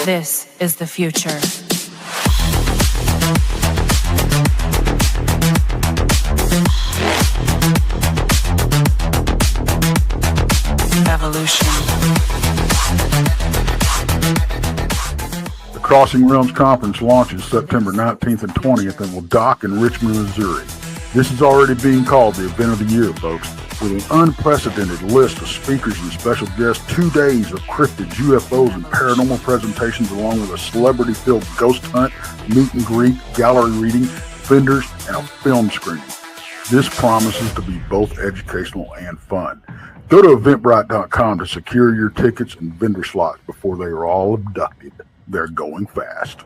This is the future. Evolution. The Crossing Realms Conference launches September 19th and 20th and will dock in Richmond, Missouri. This is already being called the event of the year, folks. With an unprecedented list of speakers and special guests, 2 days of cryptids, UFOs, and paranormal presentations, along with a celebrity-filled ghost hunt, meet and greet, gallery reading, vendors, and a film screening. This promises to be both educational and fun. Go to Eventbrite.com to secure your tickets and vendor slots before they are all abducted. They're going fast.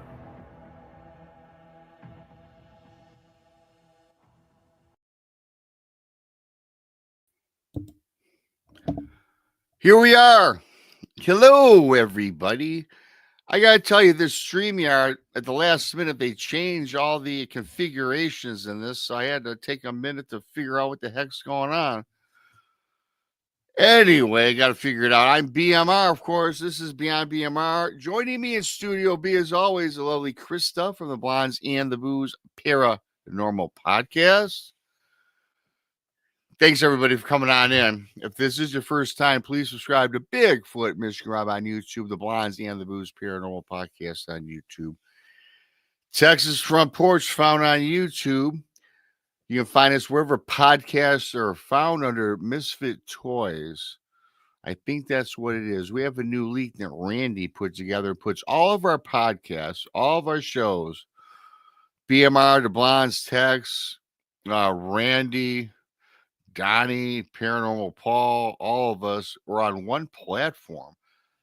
Here we are. Hello, everybody. I got to tell you, this StreamYard, at the last minute, they changed all the configurations in this, so I had to take a minute to figure out what the heck's going on. Anyway, I got to figure it out. I'm BMR, of course. This is Beyond BMR. Joining me in Studio B, as always, the lovely Krista from the Blondes and the Booze Paranormal Podcast. Thanks, everybody, for coming on in. If this is your first time, please subscribe to Bigfoot Michigan Rob on YouTube, the Blondes and the Booze Paranormal Podcast on YouTube. Texas Front Porch found on YouTube. You can find us wherever podcasts are found under Misfit Toys. I think that's what it is. We have a new link that Randy put together, puts all of our podcasts, all of our shows, BMR, the Blondes, Tex, Randy, Donnie, Paranormal Paul, all of us are on one platform.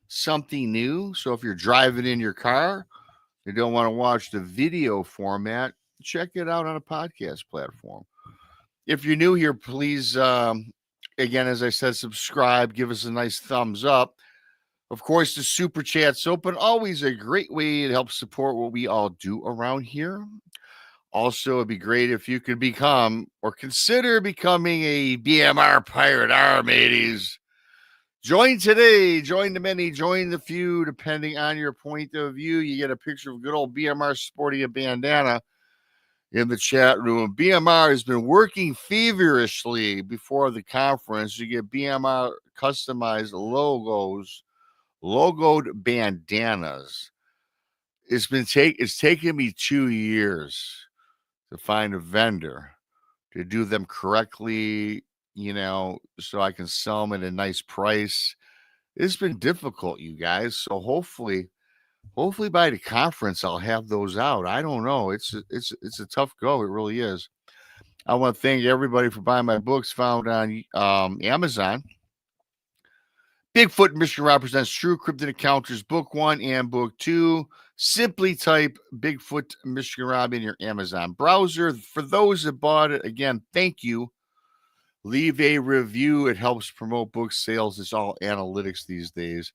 Something new. So if you're driving in your car, you don't want to watch the video format, check it out on a podcast platform. If you're new here, please, again, as I said, subscribe, give us a nice thumbs up. Of course, the super chat's open. Always a great way to help support what we all do around here. Also, it'd be great if you could become or consider becoming a BMR Pirate Arm, mateys. Join today, join the many, join the few, depending on your point of view. You get a picture of good old BMR sporting a bandana in the chat room. BMR has been working feverishly before the conference. You get BMR customized logos, logoed bandanas. It's taken me 2 years to find a vendor to do them correctly, so I can sell them at a nice price. It's been difficult, you guys. So hopefully by the conference, I'll have those out. I don't know. It's a tough go. It really is. I want to thank everybody for buying my books found on Amazon. Bigfoot Michigan Rob presents True Cryptid Encounters, Book 1 and Book 2. Simply type Bigfoot Michigan Rob in your Amazon browser. For those that bought it, again, thank you. Leave a review. It helps promote book sales. It's all analytics these days.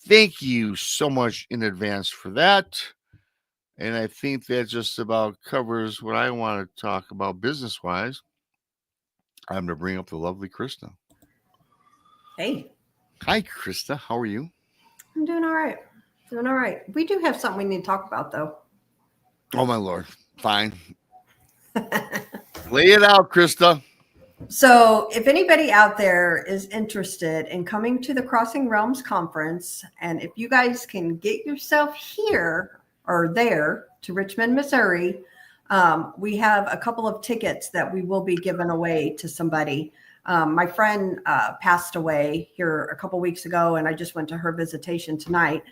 Thank you so much in advance for that. And I think that just about covers what I want to talk about business-wise. I'm going to bring up the lovely Krista. Hey. Hi, Krista. How are you? I'm doing all right. We do have something we need to talk about, though. Oh, my Lord. Fine. Lay it out, Krista. So if anybody out there is interested in coming to the Crossing Realms Conference, and if you guys can get yourself here or there to Richmond, Missouri, we have a couple of tickets that we will be giving away to somebody. My friend passed away here a couple weeks ago, and I just went to her visitation tonight.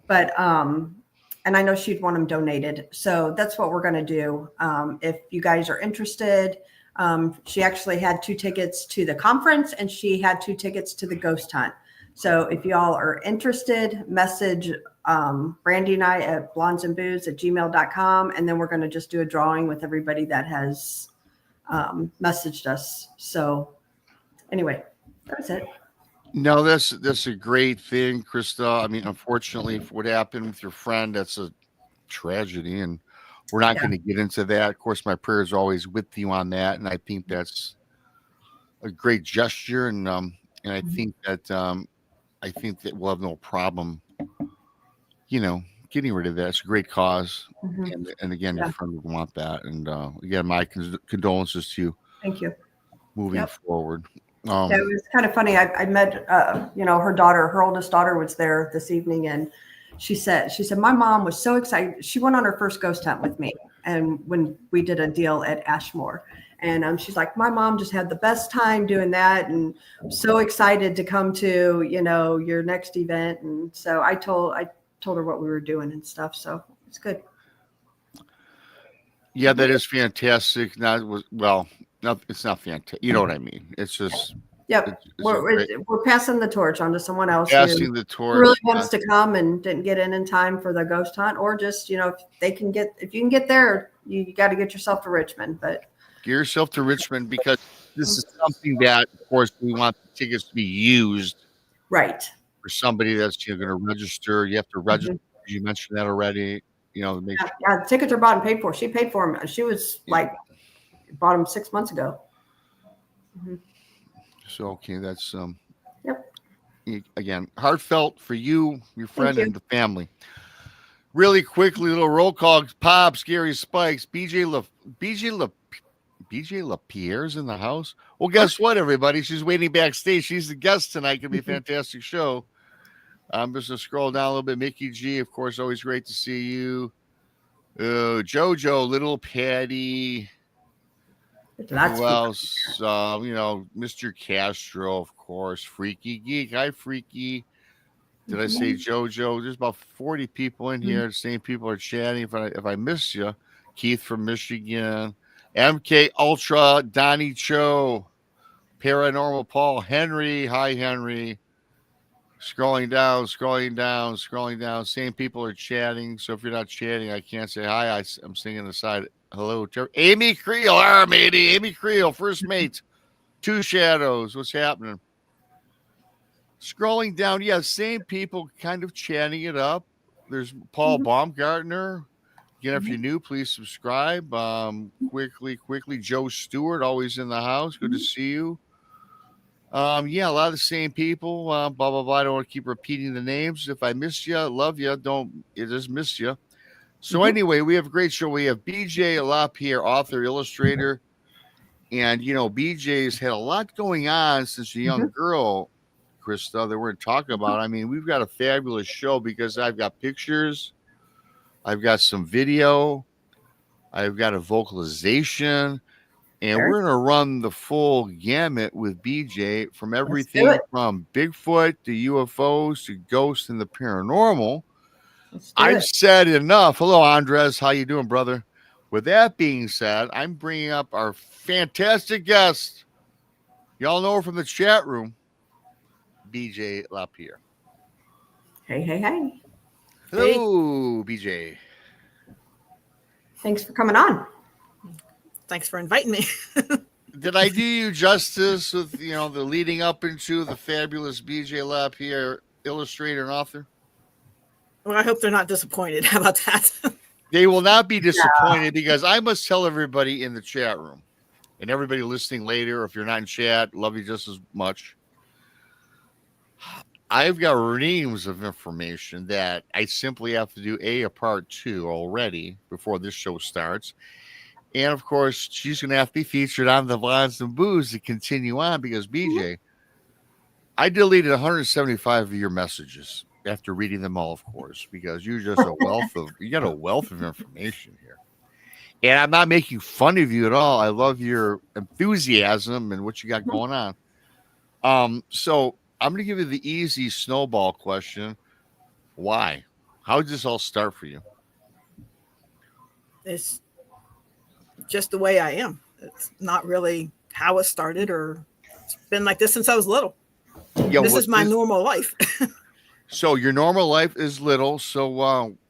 But and I know she'd want them donated. So that's what we're going to do. If you guys are interested, she actually had 2 tickets to the conference, and she had 2 tickets to the ghost hunt. So if y'all are interested, message Brandy and I at blondesandbooze@gmail.com. And then we're going to just do a drawing with everybody that has messaged us. So anyway, that's it. No, that's a great thing, Krista. I mean, unfortunately, for what happened with your friend, that's a tragedy, and we're not going to get into that. Of course, my prayers are always with you on that, and I think that's a great gesture, and I think that we'll have no problem, getting rid of that. It's a great cause. Mhm. And again, Yeah. your friend would want that. And again, my condolences to you Thank you. moving Yep. forward. Yeah, it was kind of funny. I met, her daughter, her oldest daughter was there this evening, and she said, my mom was so excited. She went on her first ghost hunt with me, and when we did a deal at Ashmore, and she's like, my mom just had the best time doing that, and so excited to come to, your next event. And so I told her what we were doing and stuff. So it's good. Yeah, that is fantastic. It's not fantastic. You know what I mean? It's just. Yep. We're passing the torch on to someone else passing who the torch. really wants to come and didn't get in time for the ghost hunt, or just, if you can get there, you got to get yourself to Richmond. But get yourself to Richmond, because this is something that, of course, we want the tickets to be used. Right. For somebody that's going to register. You have to register. Mm-hmm. You mentioned that already. Make sure. Yeah, tickets are bought and paid for. She paid for them. She was bought them 6 months ago. Mm-hmm. So, okay, that's yep. Again, heartfelt for you, your friend, and the family. Really quickly, little roll call. Pops, Gary Spikes, BJ LaPierre's in the house. Well, guess what, everybody? She's waiting backstage. She's the guest tonight. Gonna be a fantastic show. I'm just gonna scroll down a little bit. Mickey G, of course, always great to see you. Jojo, Little Patty. Who else? Mr. Castro, of course. Freaky Geek. Hi, Freaky. Did I say Jojo? There's about 40 people in here. The same people are chatting. If I missed you, Keith from Michigan. MK Ultra, Donnie Cho, Paranormal Paul, Henry. Hi, Henry. Scrolling down. Same people are chatting. So if you're not chatting, I can't say hi. I'm singing aside. Hello, Amy Creel, our matey. Amy Creel, first mate. Two Shadows. What's happening? Scrolling down, same people kind of chatting it up. There's Paul Baumgartner. Again, if you're new, please subscribe. Quickly, Joe Stewart, always in the house. Good to see you. A lot of the same people. Blah, blah, blah. I don't want to keep repeating the names. If I missed you, love you. It just missed you. So anyway, we have a great show. We have BJ LaPier, author, illustrator. And, BJ's had a lot going on since a young girl, Krista, that we're talking about. I mean, we've got a fabulous show because I've got pictures. I've got some video. I've got a vocalization. And we're going to run the full gamut with BJ from everything from Bigfoot to UFOs to ghosts and the paranormal. I've said enough. Hello, Andres. How you doing, brother? With that being said, I'm bringing up our fantastic guest. Y'all know her from the chat room, BJ LaPier. Hey. Hello, BJ. Thanks for coming on. Thanks for inviting me. Did I do you justice with, the leading up into the fabulous BJ LaPier, illustrator and author? Well, I hope they're not disappointed. How about that? They will not be disappointed because I must tell everybody in the chat room and everybody listening later, if you're not in chat, love you just as much. I've got reams of information that I simply have to do a part 2 already before this show starts. And, of course, she's going to have to be featured on the Blondes and Booze to continue on because, BJ, I deleted 175 of your messages after reading them all, of course, because you're just you got a wealth of information here. And I'm not making fun of you at all. I love your enthusiasm and what you got going on. So I'm going to give you the easy snowball question. Why? How did this all start for you? It's just the way I am. It's not really how it started, or it's been like this since I was little. This is my normal life. So your normal life is little. So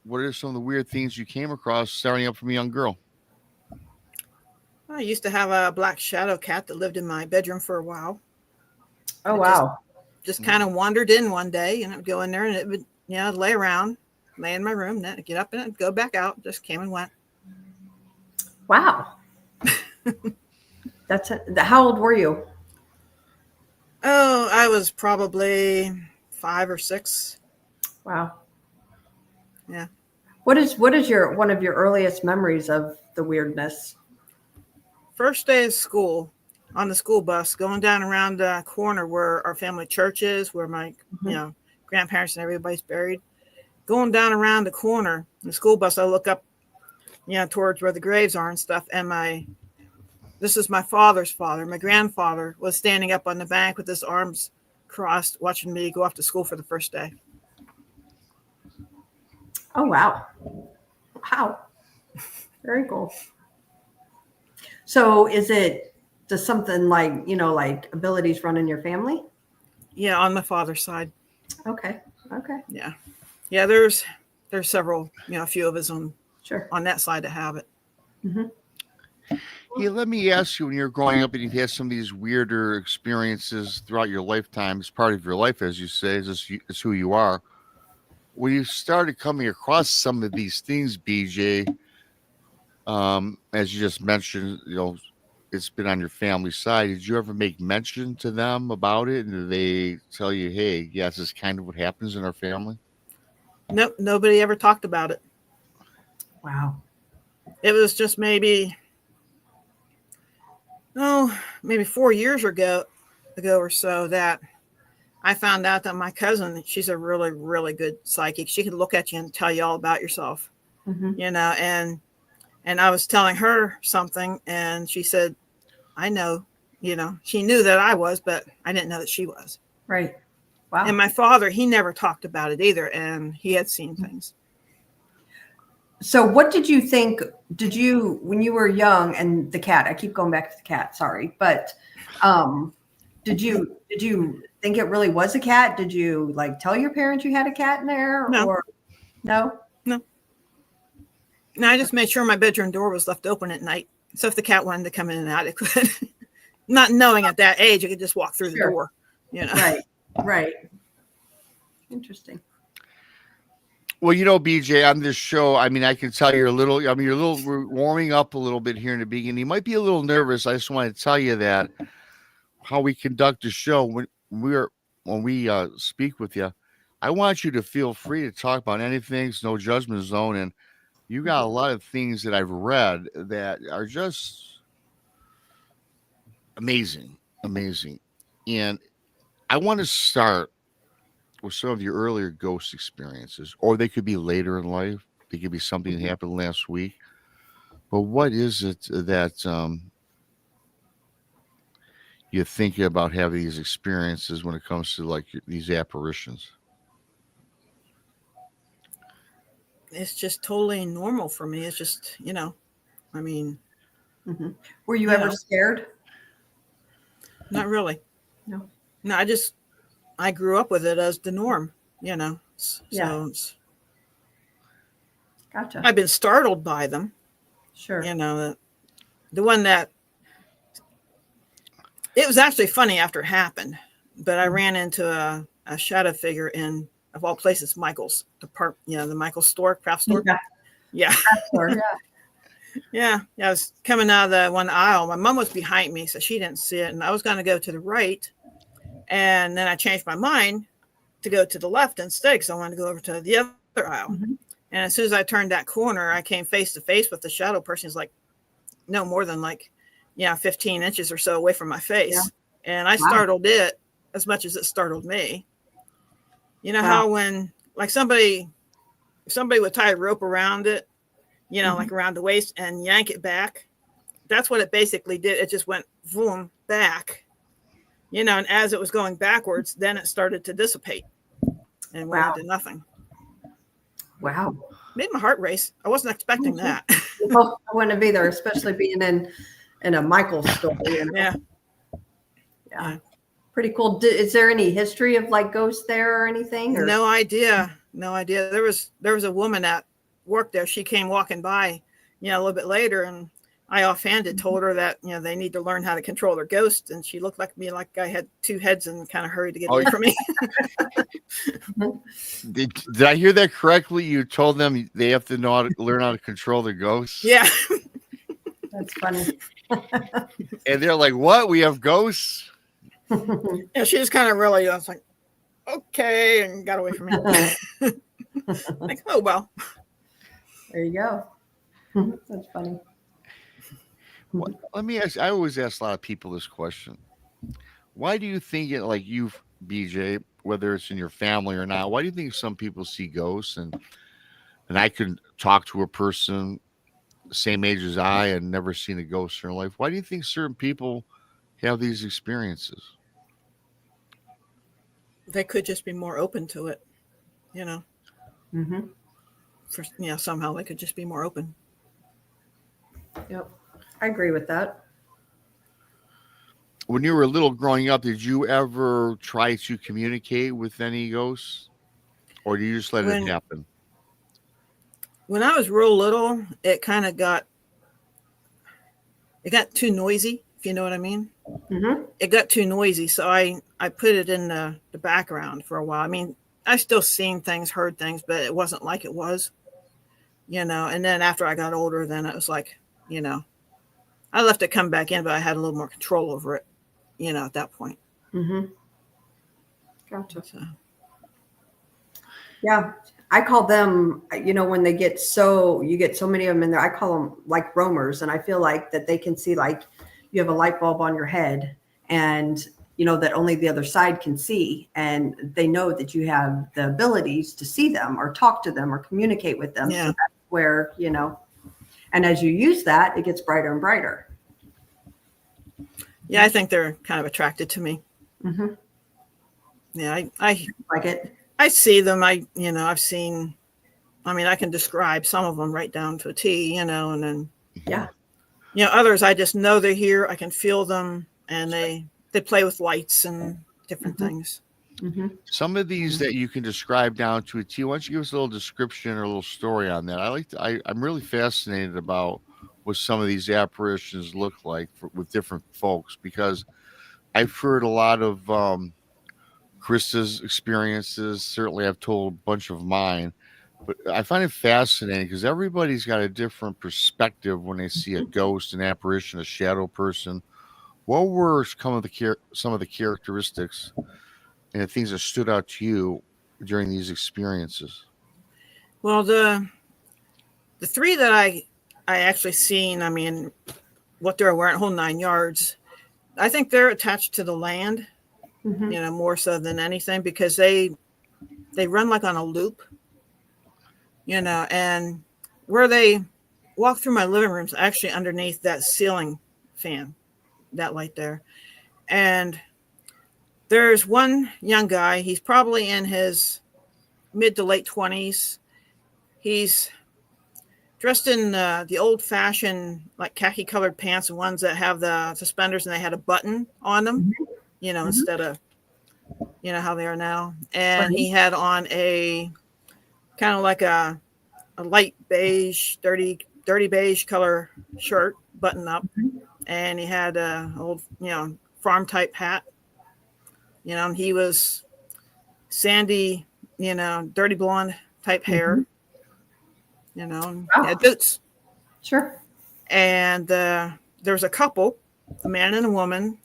what are some of the weird things you came across starting up from a young girl? I used to have a black shadow cat that lived in my bedroom for a while. Oh, wow. Just kind of wandered in one day, and I would go in there and it would, lay around, lay in my room, then I'd get up and I'd go back out. Just came and went. Wow. That's it. How old were you? Oh, I was probably 5 or 6. Wow. Yeah. What is one of your earliest memories of the weirdness? First day of school, on the school bus, going down around the corner where our family church is, where my grandparents and everybody's buried. Going down around the corner in the school bus, I look up, towards where the graves are and stuff. And this is my father's father. My grandfather was standing up on the bank with his arms crossed, watching me go off to school for the first day. Oh, wow. Wow. Very cool. So does something like, like abilities run in your family? Yeah, on my father's side. Okay. Yeah. Yeah, there's several, a few of us on that side that have it. Mm-hmm. Hey, let me ask you, when you're growing up and you've had some of these weirder experiences throughout your lifetime, as part of your life, as you say, is who you are. When you started coming across some of these things, BJ, as you just mentioned, it's been on your family side. Did you ever make mention to them about it? And did they tell you, hey, yes, this is kind of what happens in our family? Nope, nobody ever talked about it. Wow. It was just maybe 4 years ago or so that I found out that my cousin, she's a really, really good psychic. She could look at you and tell you all about yourself, and I was telling her something and she said, I know, she knew that I was, but I didn't know that she was. Right. Wow. And my father, he never talked about it either. And he had seen things. So what did you think, when you were young, and the cat, I keep going back to the cat, sorry, but did you think it really was a cat? Did you tell your parents you had a cat in there? No. Or no? No, I just made sure my bedroom door was left open at night. So if the cat wanted to come in and out, it could. Not knowing at that age, it could just walk through the door, Right. Interesting. Well, BJ, on this show, I mean, I can tell you're a little warming up a little bit here in the beginning. You might be a little nervous. I just want to tell you that how we conduct the show when we speak with you, I want you to feel free to talk about anything. It's no judgment zone. And you got a lot of things that I've read that are just amazing. And I want to start with some of your earlier ghost experiences, or they could be later in life. They could be something that happened last week. But what is it that you're thinking about having these experiences when it comes to these apparitions? It's just totally normal for me. It's just, I mean. Were you ever scared? Not really. No, I grew up with it as the norm, So gotcha. I've been startled by them. Sure. The one that, it was actually funny after it happened, but I ran into a shadow figure in, of all places, Michael's department, the Michael's store, craft store. Yeah. Yeah. I was coming out of the one aisle. My mom was behind me, so she didn't see it. And I was going to go to the right. And then I changed my mind to go to the left instead, because I wanted to go over to the other aisle. And as soon as I turned that corner, I came face to face with the shadow person. He's no more than 15 inches or so away from my face. Yeah. And I startled it as much as it startled me. How when somebody would tie a rope around it, around the waist and yank it back. That's what it basically did. It just went boom back, and as it was going backwards, then it started to dissipate and went into nothing. Wow. Made my heart race. I wasn't expecting that. Well, I wouldn't have either, especially being in a Michael's store. Yeah. Pretty cool. Is there any history of ghosts there or anything? Or? No idea. There was a woman that worked there. She came walking by, a little bit later, and I offhanded told her that, they need to learn how to control their ghosts. And she looked like me, like I had two heads, and kind of hurried to get away from me. Did I hear that correctly? You told them they have to learn how to control their ghosts? Yeah. That's funny. And they're like, what? We have ghosts? Yeah, she just kind of really, I was like, okay, and got away from me. Like, oh, well. There you go. That's funny. Well, let me ask. I always ask a lot of people this question. Why do you think it, like you, BJ, whether it's in your family or not, why do you think some people see ghosts and I could talk to a person the same age as I and never seen a ghost in their life? Why do you think certain people have these experiences? They could just be more open to it, you know. Mm-hmm. Somehow they could just be more open. Yep. I agree with that. When you were little growing up, did you ever try to communicate with any ghosts? Or do you just let it happen? When I was real little, it got too noisy, if you know what I mean. Mm-hmm. It got too noisy, so I put it in the background for a while. I mean, I still seen things, heard things, but it wasn't like it was, you know. And then after I got older, then it was like, you know, I left it come back in, but I had a little more control over it, you know, at that point. Mm-hmm. Gotcha. So. Yeah. I call them, you know, when you get so many of them in there, I call them like roamers. And I feel like that they can see, like you have a light bulb on your head and, you know, that only the other side can see. And they know that you have the abilities to see them or talk to them or communicate with them. Yeah. So that's where, you know, and as you use that, it gets brighter and brighter. Yeah, I think they're kind of attracted to me. Mm-hmm. Yeah, I like it. I see them. I've seen, I mean, I can describe some of them right down to a T, you know, and then, yeah, you know, others, I just know they're here. I can feel them, and they play with lights and different things. Mm-hmm. Some of these that you can describe down to a T. Why don't you give us a little description or a little story on that? I'm really fascinated about what some of these apparitions look like with different folks, because I've heard a lot of Krista's experiences. Certainly, I've told a bunch of mine, but I find it fascinating because everybody's got a different perspective when they see a ghost, an apparition, a shadow person. What were some of the characteristics and the things that stood out to you during these experiences? Well, the three that I actually seen, I mean, what they're wearing, whole 9 yards, I think they're attached to the land. Mm-hmm. You know, more so than anything, because they run like on a loop, you know, and where they walk through my living room is actually underneath that ceiling fan, that light there. And there's one young guy, he's probably in his mid to late 20s. He's dressed in the old fashioned, like khaki colored pants, the ones that have the suspenders and they had a button on them. Mm-hmm. You know, instead of, you know, how they are now. And he had on a kind of like a light beige, dirty beige color shirt, button up. And he had a old, you know, farm type hat. You know, and he was sandy, you know, dirty blonde type hair. You know, and he had boots. Sure. And there was a couple, a man and a woman.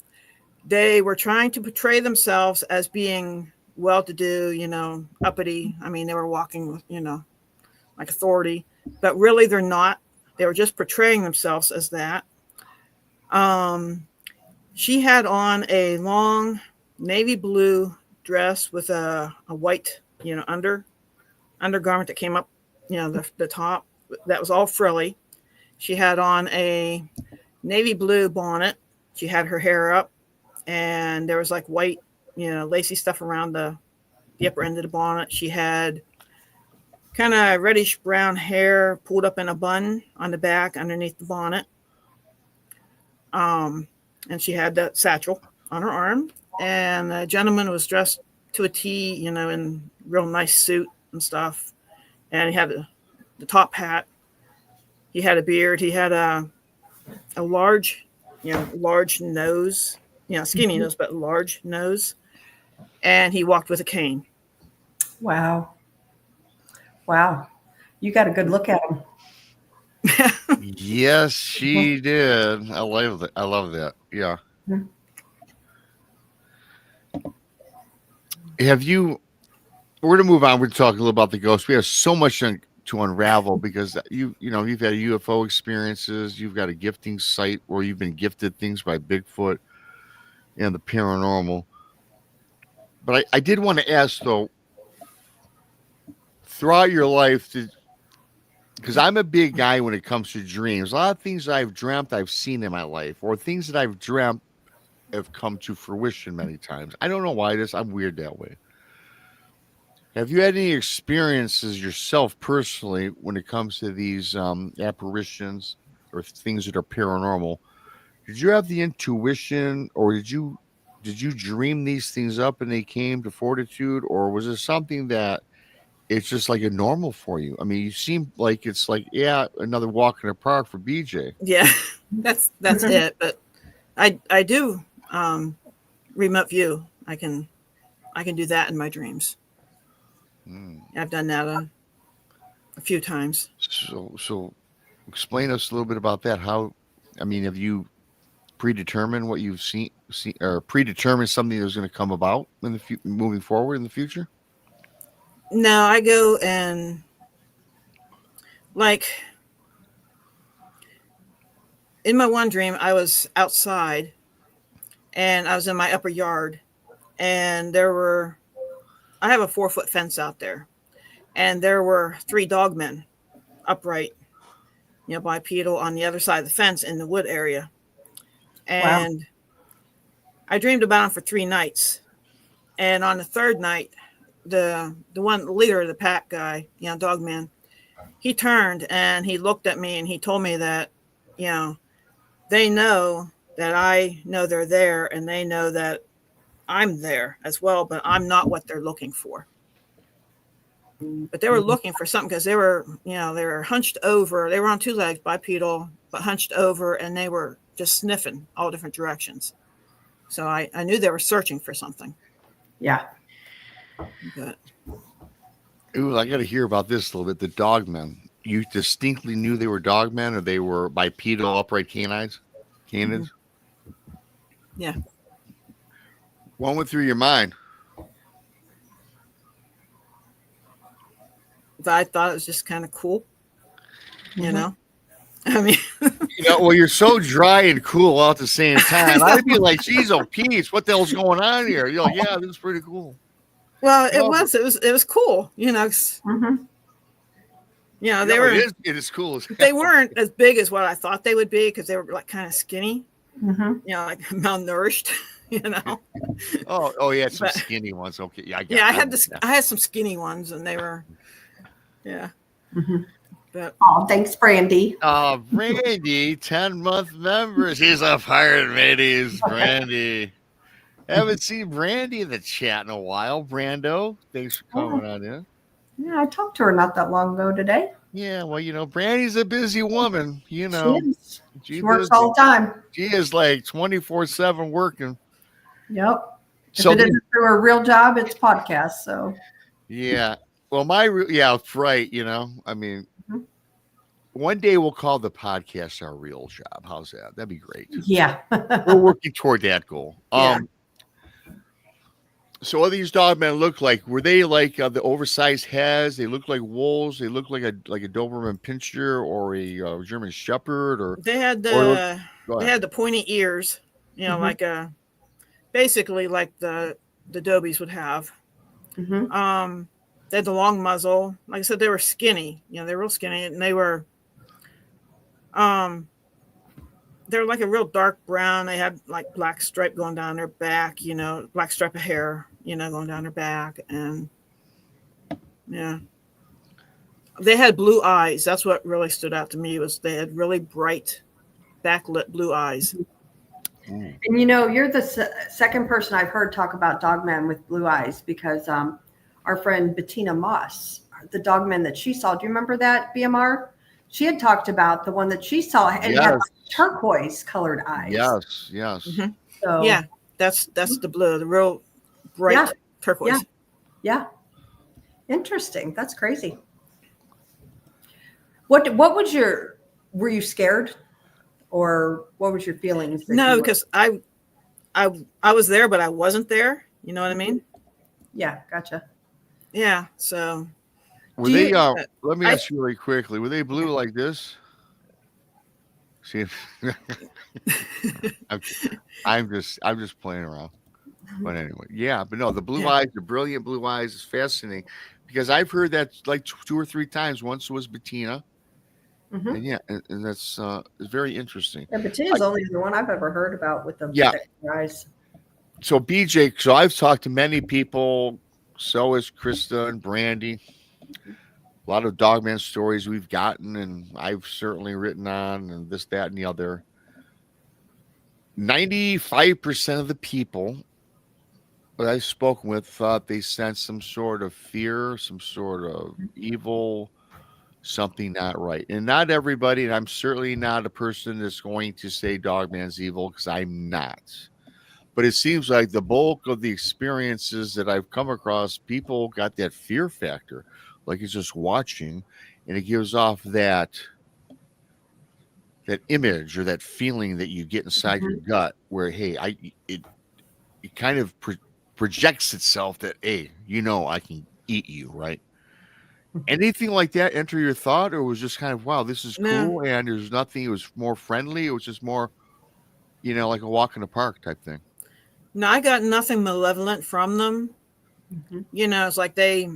They were trying to portray themselves as being well-to-do, you know, uppity. I mean, they were walking with, you know, like authority, but really they're not. They were just portraying themselves as that. She had on a long navy blue dress with a white, you know, undergarment that came up, you know, the top that was all frilly. She had on a navy blue bonnet. She had her hair up. And there was like white, you know, lacy stuff around the upper end of the bonnet. She had kind of reddish brown hair pulled up in a bun on the back underneath the bonnet. And she had that satchel on her arm. And the gentleman was dressed to a T, you know, in real nice suit and stuff. And he had the top hat. He had a beard. He had a large nose. You know, skinny nose, but large nose. And he walked with a cane. Wow. You got a good look at him. Yes, she did. I love that. Yeah. Mm-hmm. Have you we're going to move on. We're talking a little about the ghosts. We have so much to unravel because you've had UFO experiences. You've got a gifting site where you've been gifted things by Bigfoot and the paranormal. But I did want to ask, though, throughout your life, because I'm a big guy when it comes to dreams. A lot of things I've dreamt, I've seen in my life, or things that I've dreamt have come to fruition many times. I don't know why it is. I'm weird that way. Have you had any experiences yourself personally when it comes to these apparitions or things that are paranormal? Did you have the intuition, or did you dream these things up and they came to fortitude, or was it something that it's just like a normal for you? I mean, you seem like it's like, yeah, another walk in the park for BJ. Yeah, that's it. But I do remote view. I can do that in my dreams. I've done that a few times. So explain us a little bit about that. How, I mean, have you predetermined what you've seen or predetermined something that's going to come about in the moving forward in the future? No, I go and like in my one dream, I was outside and I was in my upper yard, and I have a 4-foot fence out there, and there were 3 dogmen upright, bipedal on the other side of the fence in the wood area. And wow. I dreamed about them for 3 nights. And on the 3rd night, the leader of the pack guy, dogman, he turned and he looked at me and he told me that, they know that I know they're there, and they know that I'm there as well, but I'm not what they're looking for. But they were looking for something because they were hunched over. They were on 2 legs, bipedal, but hunched over, and they were just sniffing all different directions. So I knew they were searching for something. Yeah. But ooh, I got to hear about this a little bit. The dogmen. You distinctly knew they were dogmen, or they were bipedal upright canids? Mm-hmm. Yeah. What went through your mind? I thought it was just kind of cool, I mean, well, you're so dry and cool all at the same time. I'd be like, geez, oh, Pete, what the hell's going on here? You're like, yeah, this is pretty cool. Well, it was cool, Mm-hmm. They were. It is cool. They weren't as big as what I thought they would be because they were like kind of skinny, mm-hmm. Like malnourished, Oh yeah, some skinny ones. Okay, yeah, I had some skinny ones, and they were, yeah. Mm-hmm. But thanks, Brandy. Brandy, 10-month member. She's a pirate, mateys. Brandy. Haven't seen Brandy in the chat in a while. Brando, thanks for coming on in. Yeah, I talked to her not that long ago today. Yeah, well, Brandy's a busy woman. She is. She works busy. all the time. She is like 24/7 working. Yep. So if it isn't through her real job, it's podcast. So. Yeah. Well, right. I mean, mm-hmm. One day we'll call the podcast our real job. How's that? That'd be great. Yeah. We're working toward that goal. Yeah. So what these dogmen look like? Were they like the oversized heads? They look like wolves. They look like a Doberman Pinscher or a German Shepherd, or they had the pointy ears, mm-hmm. like basically like the Dobies would have. Mm-hmm. They had the long muzzle. Like I said, they were skinny. They're real skinny, and they were like a real dark brown. They had like black stripe going down their back, black stripe of hair, going down their back. And yeah, they had blue eyes. That's what really stood out to me, was they had really bright backlit blue eyes. And you're the second person I've heard talk about dogmen with blue eyes, because our friend Bettina Moss, the dogman that she saw, do you remember that, BMR? She had talked about the one that she saw and had like turquoise colored eyes. Yes. Mm-hmm. So yeah, that's the blue, the real bright turquoise. Yeah. Interesting. That's crazy. What were you scared, or what was your feelings? No, because I was there, but I wasn't there. You know what I mean? Yeah, gotcha. Yeah. So Were they? Let me ask you really quickly. Were they blue like this? See, I'm just playing around. But anyway, yeah. But no, the blue eyes, the brilliant blue eyes, is fascinating because I've heard that like 2 or 3 times. Once was Bettina. And yeah, and that's it's very interesting. Yeah, Bettina's only the one I've ever heard about with the eyes. So BJ, so I've talked to many people. So is Krista and Brandy. A lot of dogman stories we've gotten, and I've certainly written on, and this, that, and the other. 95% of the people that I've spoken with thought they sensed some sort of fear, some sort of evil, something not right. And not everybody, and I'm certainly not a person that's going to say dogman's evil, because I'm not. But it seems like the bulk of the experiences that I've come across, people got that fear factor, like it's just watching, and it gives off that image or that feeling that you get inside your gut, where it kind of projects itself that, hey, I can eat you, right? Anything like that enter your thought, or was just kind of, wow, this is cool, and there's nothing? It was more friendly. It was just more, like a walk in the park type thing. No, I got nothing malevolent from them. It's like they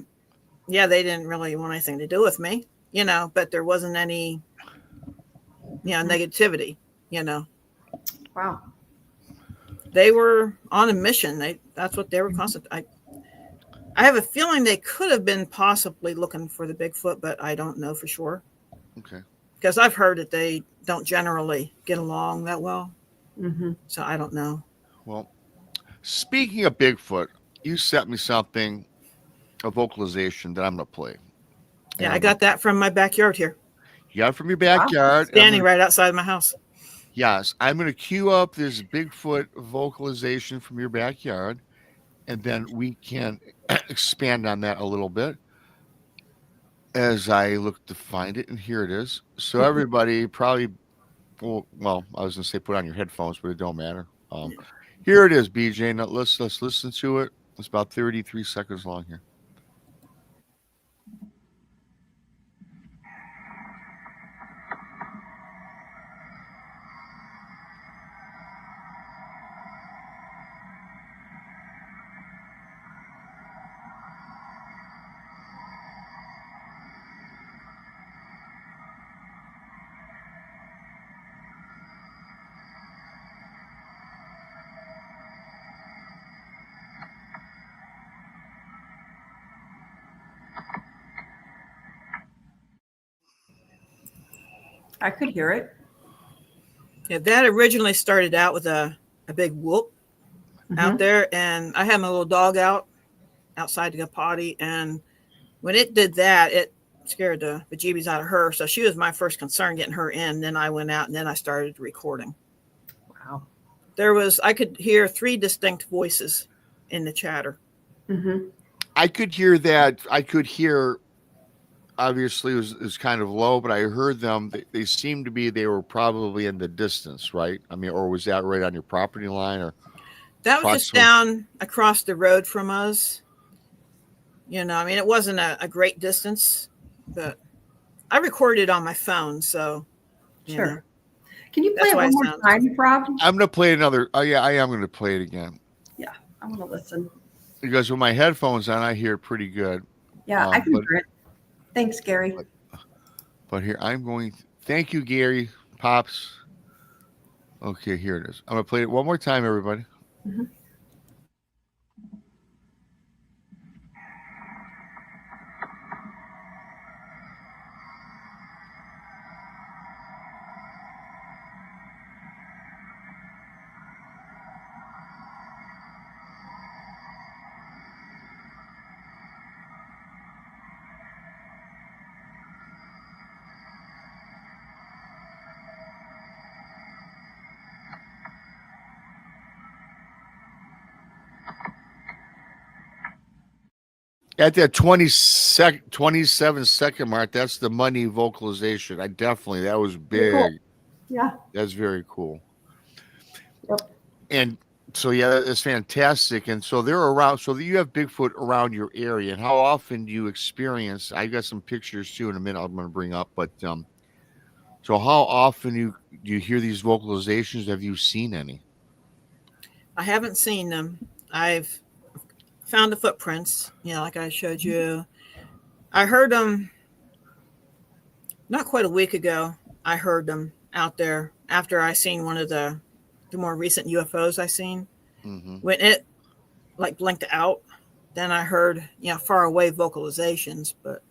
didn't really want anything to do with me, but there wasn't any, negativity, Wow. They were on a mission. That's what they were constant. I have a feeling they could have been possibly looking for the Bigfoot, but I don't know for sure. Okay. Because I've heard that they don't generally get along that well. So I don't know. Well, speaking of Bigfoot, you sent me something, a vocalization that I'm going to play. Yeah, I got that from my backyard here. You got it from your backyard. Standing right outside my house. Yes. I'm going to cue up this Bigfoot vocalization from your backyard, and then we can expand on that a little bit as I look to find it. And here it is. So everybody probably, well, I was going to say put on your headphones, but it don't matter. Here it is, BJ. Now let's listen to it. It's about 33 seconds long here. I could hear it. Yeah, that originally started out with a big whoop out there, and I had my little dog outside to go potty, and when it did that, it scared the bejeebies out of her. So she was my first concern, getting her in. Then I went out, and then I started recording. Wow. I could hear 3 distinct voices in the chatter. I could hear that. I could hear, obviously it was kind of low, but I heard them. They seemed to be, they were probably in the distance, right? I mean, or was that right on your property line? Or that was just down across the road from us. I mean, it wasn't a great distance, but I recorded it on my phone. So, sure. Can you play it one more time, Rob? I'm going to play another. Oh, yeah, I am going to play it again. Yeah, I want to listen. Because with my headphones on, I hear it pretty good. Yeah, I can hear it. Thanks, Gary. But here, thank you, Gary. Pops. Okay, here it is. I'm going to play it one more time, everybody. At that 27-second mark, that's the money vocalization. That was big. Cool. Yeah. That's very cool. Yep. And So yeah, that's fantastic. And so they're around. So you have Bigfoot around your area. And how often do you experience? I got some pictures too in a minute. I'm going to bring up, but so how often do you hear these vocalizations? Have you seen any? I haven't seen them. I've found the footprints, like I showed you. I heard them not quite a week ago. I heard them out there after I seen one of the more recent UFOs I seen. Mm-hmm. When it like blinked out, then I heard far away vocalizations. But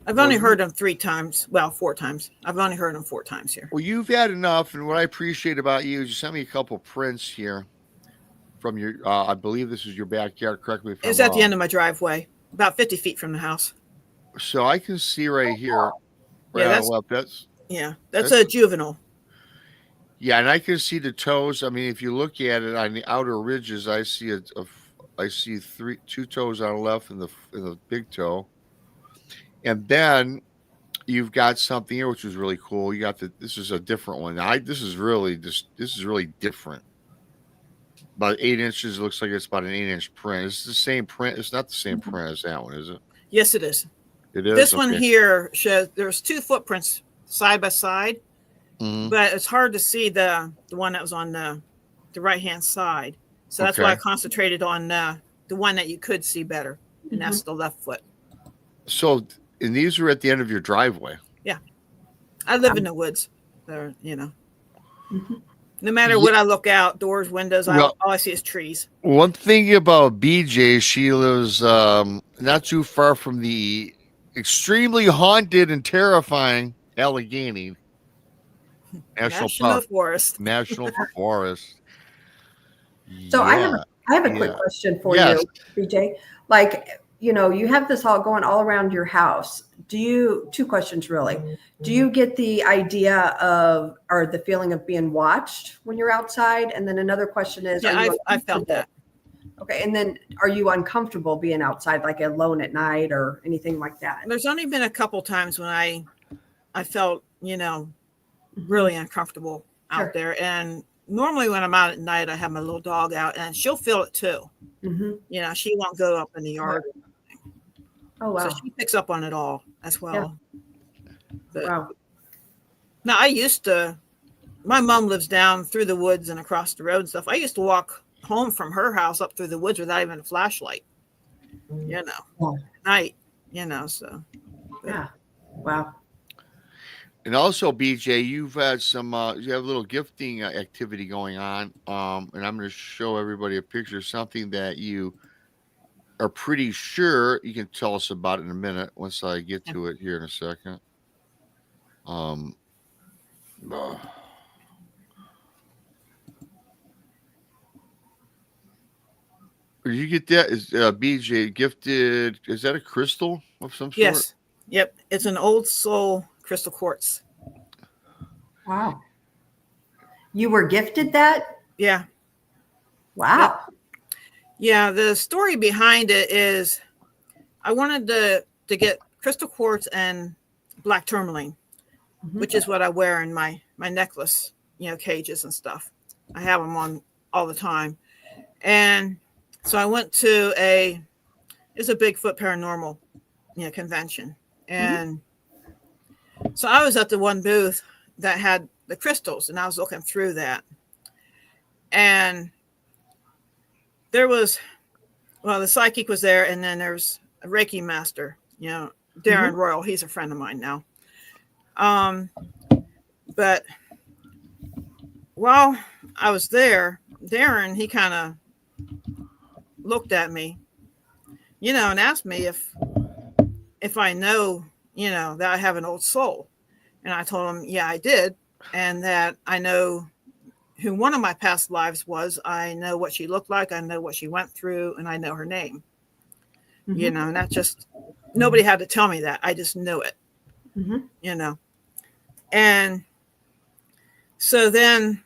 I've only heard them 3 times. Well, 4 times. I've only heard them 4 times here. Well, you've had enough, and what I appreciate about you is you sent me a couple prints here from your. I believe this is your backyard. Correct me if I'm wrong. It's at the end of my driveway, about 50 feet from the house. So I can see right here. Right Yeah, on the left. That's a juvenile. Yeah, and I can see the toes. I mean, if you look at it on the outer ridges, I see I see 2 toes on the left and the big toe, and then you've got something here which is really cool. You got this is a different one. This is really different. About 8 inches. It looks like it's about an 8-inch print. It's the same print. It's not the same print as that one, is it? Yes, it is. It is. This one here shows there's 2 footprints side by side, but it's hard to see the one that was on the right hand side. So that's why I concentrated on the one that you could see better, and that's the left foot. So, and these are at the end of your driveway. Yeah, I live in the woods. There, no matter what I look out, doors, windows, all I see is trees. One thing about BJ, she lives not too far from the extremely haunted and terrifying Allegheny National Forest. National Forest. So I have a quick question for you, BJ. Like, you have this all going all around your house. 2 questions really. Do you get the idea of, or the feeling of being watched when you're outside? And then another question is, I felt that. Okay. And then are you uncomfortable being outside, like alone at night or anything like that? There's only been a couple times when I felt, really uncomfortable out there. And normally when I'm out at night, I have my little dog out and she'll feel it too. She won't go up in the yard. Oh, wow. So she picks up on it all as well. Yeah. But, wow. Now my mom lives down through the woods and across the road and stuff. I used to walk home from her house up through the woods without even a flashlight, at night, so. Yeah. Wow. And also, BJ, you've had you have a little gifting activity going on. And I'm going to show everybody a picture of something that you are pretty sure you can tell us about it in a minute once I get to it here in a second. Did you get that? Is BJ gifted? Is that a crystal of some sort? Yes. Yep. It's an old soul crystal quartz. Wow. You were gifted that? Yeah. Wow. Yeah. The story behind it is I wanted to get crystal quartz and black tourmaline, which is what I wear in my necklace, cages and stuff. I have them on all the time. And so I went to it's a Bigfoot paranormal, convention. And so I was at the one booth that had the crystals and I was looking through that. And there was, the psychic was there. And then there's a Reiki master, Darren Royal. He's a friend of mine now. But while I was there, Darren, he kind of looked at me, and asked me if I know, that I have an old soul. And I told him, yeah, I did. And that I know who one of my past lives was. I know what she looked like. I know what she went through, and I know her name, and that just, nobody had to tell me that. I just knew it, And so then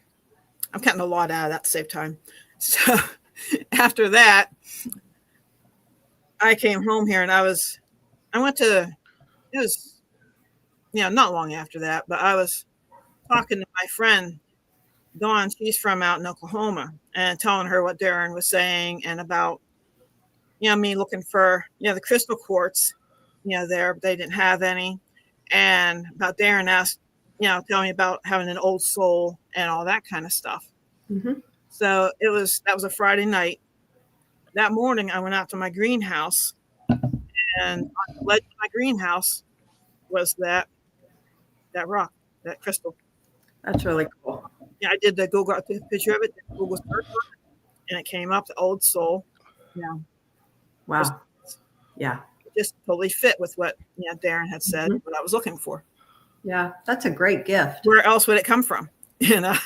I'm cutting a lot out of that to save time. So after that, I came home here and it was, not long after that, but I was talking to my friend Dawn, she's from out in Oklahoma, and telling her what Darren was saying and about, me looking for, the crystal quartz, there, but they didn't have any. And about Darren asked, telling me about having an old soul and all that kind of stuff. Mm-hmm. So that was a Friday night. That morning, I went out to my greenhouse, and on the ledge of my greenhouse was that rock, that crystal. That's really cool. Yeah, I did the Google, I took a picture of it, Google search, and it came up, the old soul. Yeah. Wow. Yeah. It just totally fit with what Darren had said, what I was looking for. Yeah, that's a great gift. Where else would it come from? Yeah.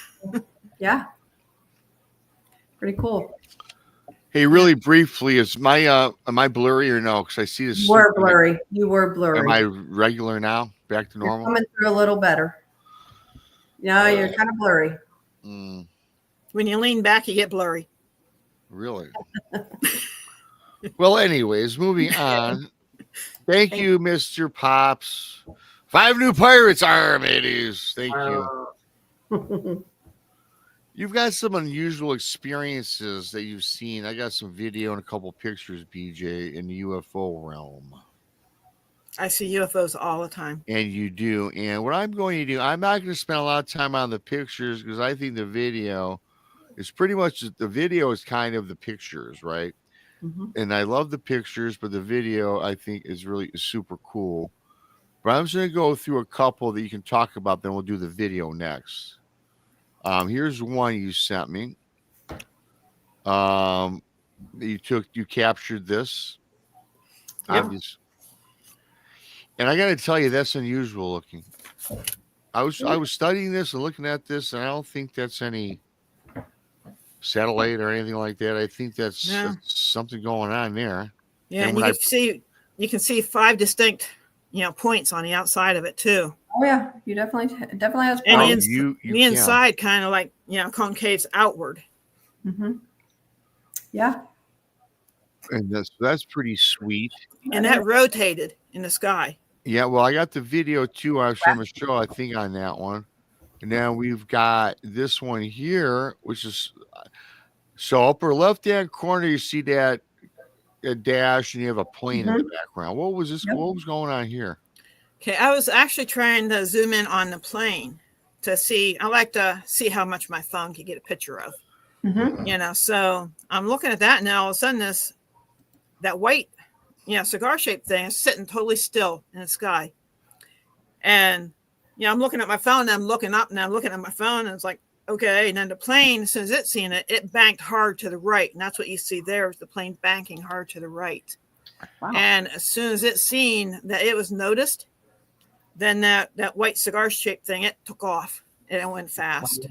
Pretty cool. Hey, really briefly, is my am I blurry or no? Because I see this. You were blurry. You were blurry. Am I regular now? Back to normal? You're coming through a little better. No, you're kind of blurry. When you lean back, you get blurry. Really? Well, anyways, moving on. Thank you, Mr. Pops. 5 new pirates, mateys. Thank you. You've got some unusual experiences that you've seen. I got some video and a couple pictures, BJ, in the UFO realm. I see UFOs all the time. And you do. And what I'm going to do, I'm not going to spend a lot of time on the pictures because I think the video is pretty much, the video is kind of the pictures, right? Mm-hmm. And I love the pictures, but the video I think is really super cool. But I'm just going to go through a couple that you can talk about, then we'll do the video next. Here's one you sent me. You captured this. Yep. And I got to tell you, that's unusual looking. I was studying this and looking at this, and I don't think that's any satellite or anything like that. I think that's something going on there. Yeah, and you can see 5 distinct, points on the outside of it too. Oh yeah, you definitely has. And the inside kind of like concaves outward. Mm-hmm. Yeah. And that's pretty sweet. And that rotated in the sky. Yeah, well, I got the video too. I was from a show, I think, on that one. And now we've got this one here, which is so upper left-hand corner. You see that a dash, and you have a plane in the background. What was this? Yep. What was going on here? Okay, I was actually trying to zoom in on the plane to see. I like to see how much my phone can get a picture of. Mm-hmm. So I'm looking at that, and all of a sudden that white, cigar-shaped thing is sitting totally still in the sky. And I'm looking at my phone, and I'm looking up, and I'm looking at my phone, and it's like, okay. And then the plane, as soon as it's seen it, it banked hard to the right, and that's what you see there is the plane banking hard to the right. Wow. And as soon as it's seen that it was noticed, then that white cigar-shaped thing, it took off, and it went fast.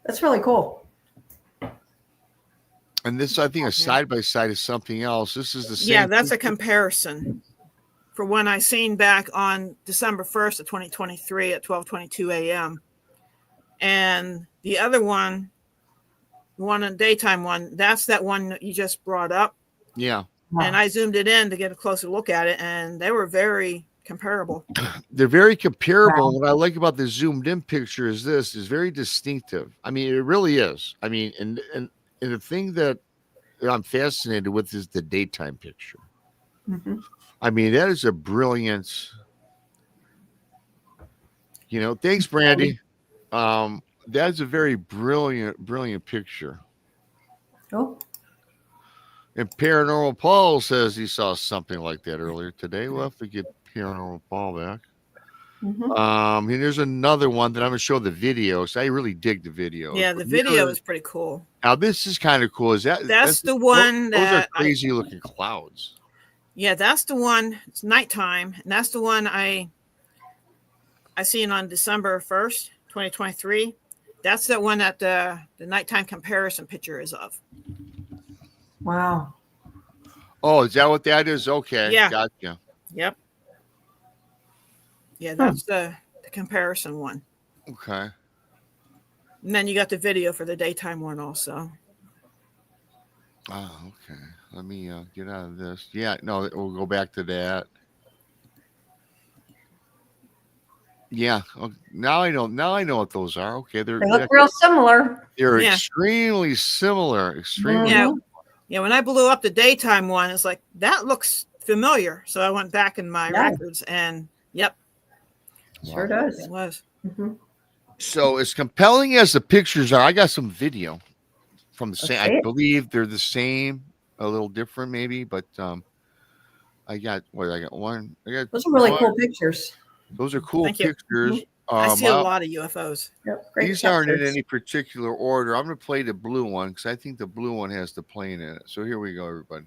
That's really cool. And this, I think, a side-by-side is something else. This is the same. Yeah, that's a comparison for when I seen back on December 1st of 2023 at 12:22 a.m. And the other one a daytime one, that's that one that you just brought up. Yeah. And I zoomed it in to get a closer look at it, and they were very comparable. They're very comparable. Wow. What I like about the zoomed in picture is this is very distinctive. I mean, it really is. I mean, and the thing that I'm fascinated with is the daytime picture. Mm-hmm. I mean, that is a brilliant, thanks, Brandy. That's a very brilliant picture. Oh. And Paranormal Paul says he saw something like that earlier today. We'll have to get Paranormal Paul back. Mm-hmm. And there's another one that I'm going to show the video. So I really dig the video. Yeah, the video is pretty cool. Now, this is kind of cool. That's the one those are crazy looking clouds. Yeah, that's the one. It's nighttime. And that's the one I seen on December 1st, 2023. That's the one that the nighttime comparison picture is of. Wow. Oh, is that what that is? Okay. Yeah. Gotcha. Yep. Yeah, that's the comparison one. Okay. And then you got the video for the daytime one also. Oh, okay. Let me get out of this. Yeah, no, we'll go back to that. Yeah. Oh, now I know. Now I know what those are. Okay, They look real similar. they're Yeah. extremely similar. Extremely. Yeah. Yeah. When I blew up the daytime one, it's like, that looks familiar. So I went back in my records and yep. Sure does. It was. So as compelling as the pictures are, I got some video from the same. I it. believe they're the same, a little different maybe, but I got what I got one. I got Those are really cool pictures. Those are cool Thank you. pictures. I see a lot of UFOs. Yep, great These aren't in any particular order. I'm going to play the blue one because I think the blue one has the plane in it. So here we go, everybody.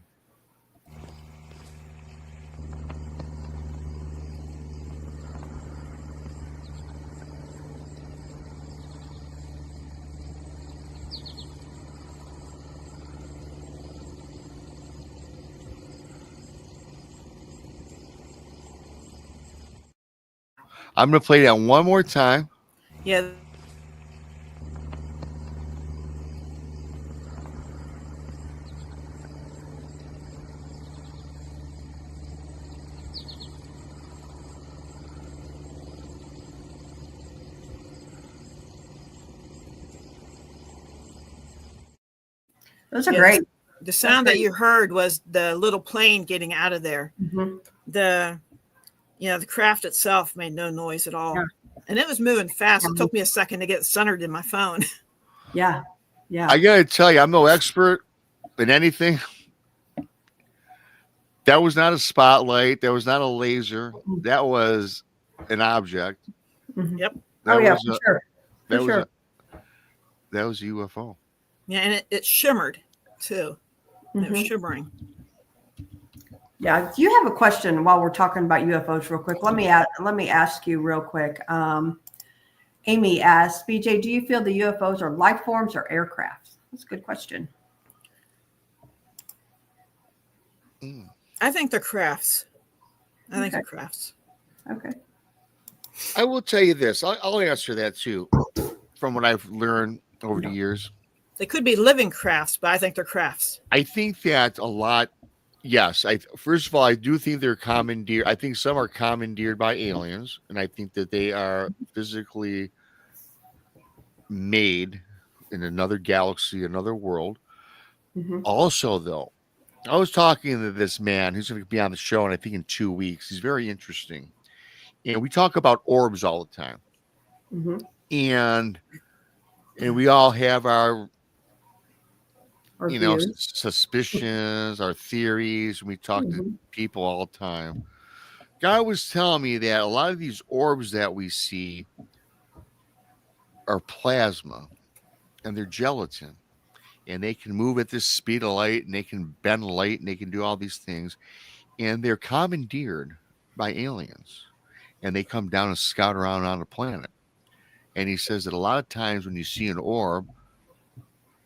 I'm going to play that one more time. Yeah. Those are great. The sound that you heard was the little plane getting out of there. The craft itself made no noise at all. And it was moving fast. It took me a second to get centered in my phone. Yeah. I got to tell you, I'm no expert in anything. That was not a spotlight. That was not a laser. That was an object. Yep. That for sure. That was a UFO. Yeah, and it shimmered too. It was shimmering. Yeah. Do you have a question while we're talking about UFOs real quick? Let me ask you real quick. Amy asked, BJ, do you feel the UFOs are life forms or aircraft? That's a good question. I think they're crafts. I think they're crafts. Okay. I will tell you this. I'll answer that too, from what I've learned over the years. They could be living crafts, but I think they're crafts. I think that a lot. Yes. First of all, I do think they're commandeered. I think some are commandeered by aliens, and I think that they are physically made in another galaxy, another world. Also, though, I was talking to this man who's going to be on the show, and I think in 2 weeks. He's very interesting. And we talk about orbs all the time. And we all have our suspicions, our theories. We talk to people all the time. Guy was telling me that a lot of these orbs that we see are plasma and they're gelatin, and they can move at this speed of light, and they can bend light, and they can do all these things, and they're commandeered by aliens, and they come down and scout around on the planet. And he says that a lot of times when you see an orb,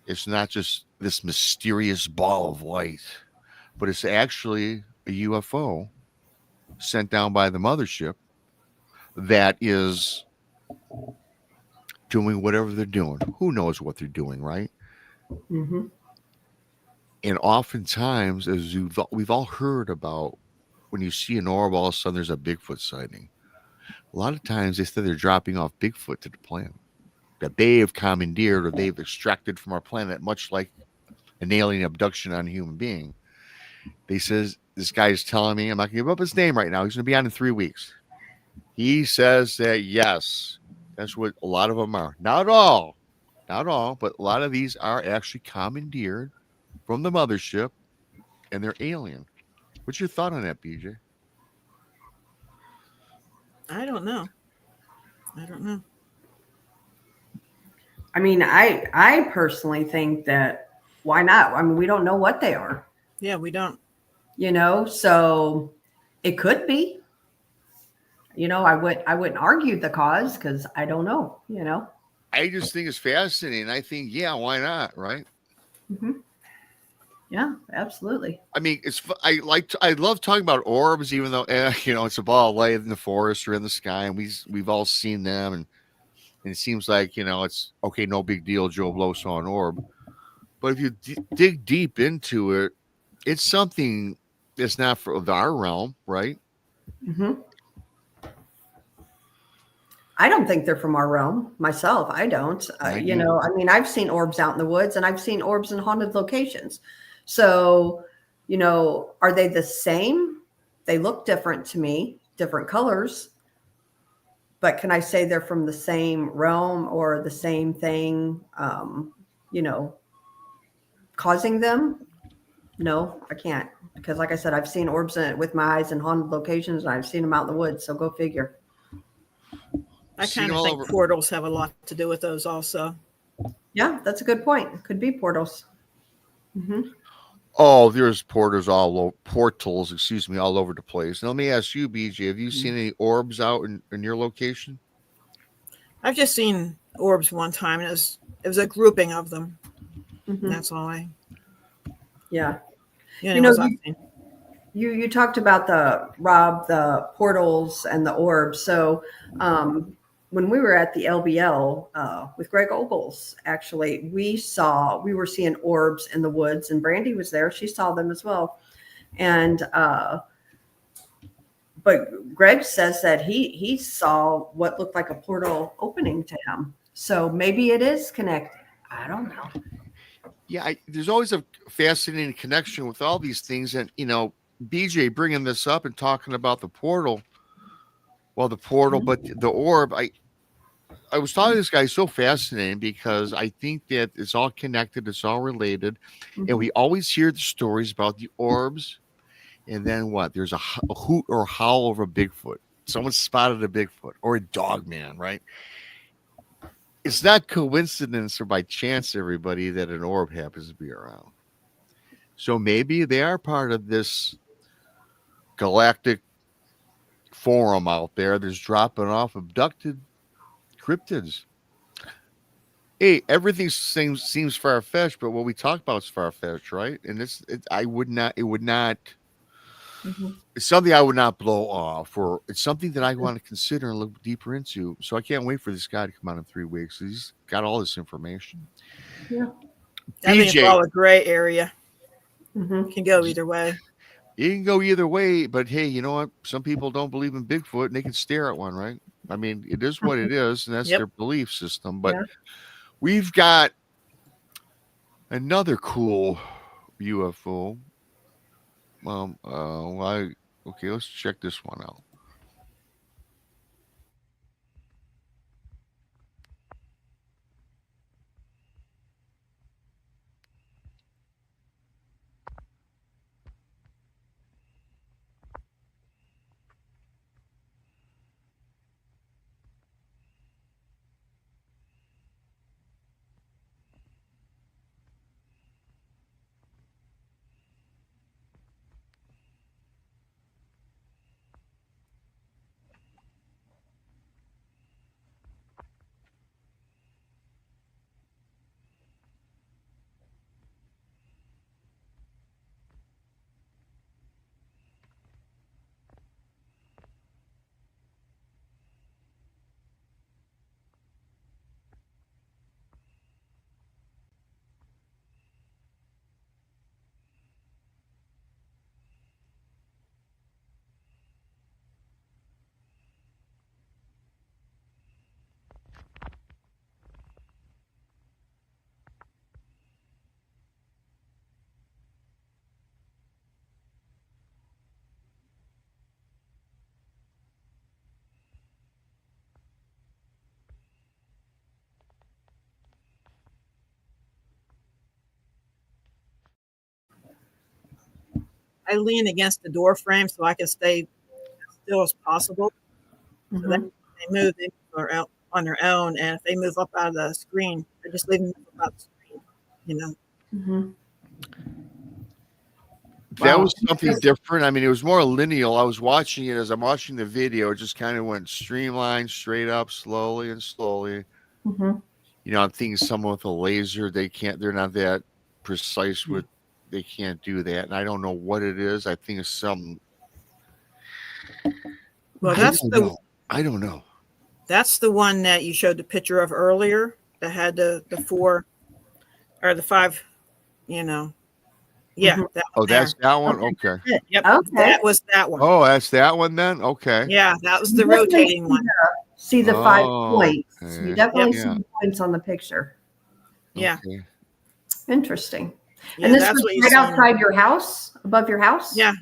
it's not just this mysterious ball of light, but it's actually a UFO sent down by the mothership that is doing whatever they're doing. Who knows what they're doing, right? And oftentimes, as we've all heard about, when you see an orb, all of a sudden there's a Bigfoot sighting. A lot of times they say they're dropping off Bigfoot to the planet that they have commandeered or they've extracted from our planet, much like an alien abduction on a human being. They says, this guy is telling me, I'm not going to give up his name right now. He's going to be on in 3 weeks. He says that, yes, that's what a lot of them are. Not all, but a lot of these are actually commandeered from the mothership, and they're alien. What's your thought on that, BJ? I don't know. I mean, I personally think that why not? I mean, we don't know what they are. Yeah, we don't. So it could be. I wouldn't argue the cause because I don't know. I just think it's fascinating. I think, yeah, why not, right? Yeah, absolutely. I mean, I love talking about orbs, even though it's a ball of light in the forest or in the sky, and we've all seen them, and it seems like it's okay, no big deal. Joe Blow saw an orb, but if you dig deep into it, it's something that's not for our realm, right? I don't think they're from our realm myself. I don't. You know, I mean, I've seen orbs out in the woods and I've seen orbs in haunted locations. So, you know, are they the same? They look different to me, different colors. But can I say they're from the same realm or the same thing, you know, causing them? No, I can't. Because like I said, I've seen orbs with my eyes in haunted locations and I've seen them out in the woods. So go figure. I kind of think portals have a lot to do with those also. Yeah, that's a good point. Could be portals. Mm-hmm. Oh, there's portals all over the place. Now, let me ask you, BJ, have you seen any orbs out in your location? I've just seen orbs one time, and it was a grouping of them. Mm-hmm. That's all I. Yeah. You know, you talked about the portals and the orbs. So when we were at the LBL with Greg Ogles, actually, we were seeing orbs in the woods, and Brandy was there. She saw them as well. And but Greg says that he saw what looked like a portal opening to him. So maybe it is connected. I don't know. Yeah, there's always a fascinating connection with all these things. And, you know, BJ bringing this up and talking about the portal. Well, the portal, but the orb, I was talking to this guy, so fascinating because I think that it's all connected, it's all related. Mm-hmm. And we always hear the stories about the orbs. And then what? There's a hoot or howl over a Bigfoot. Someone spotted a Bigfoot or a dog man, right? It's not coincidence or by chance, everybody, that an orb happens to be around. So maybe they are part of this galactic forum out there that's dropping off abducted cryptids. Hey, everything seems far-fetched, but what we talk about is far-fetched, right? And it would not. Mm-hmm. It's something I would not blow off, or it's something that I want to consider and look deeper into. So I can't wait for this guy to come out in 3 weeks. He's got all this information. Yeah. BJ, all a gray area. Mm-hmm. Can go either way. You can go either way, but hey, you know what? Some people don't believe in Bigfoot and they can stare at one, right? I mean, it is what it is, and that's their belief system. But we've got another cool UFO. Okay, let's check this one out. I lean against the door frame so I can stay as still as possible. So that they move out on their own, and if they move up out of the screen, I just leave them up out the screen. You know. Mm-hmm. That was something different. I mean, it was more lineal. I was watching it as I'm watching the video. It just kind of went streamlined, straight up, slowly and slowly. Mm-hmm. You know, I'm thinking someone with a laser, they're not that precise with, they can't do that. And I don't know what it is. I think it's something. Well, I don't know. That's the one that you showed the picture of earlier that had the 4 or the 5, you know. Yeah. Mm-hmm. That's that one? Okay. Yep. Okay. That was that one. Oh, that's that one then? Okay. Yeah, that was the rotating one. see the 5 points. Okay. You definitely Yeah. see the points on the picture. Yeah. Okay. Interesting. Yeah, And this that's was what you right see. outside your house, above your house? Yeah,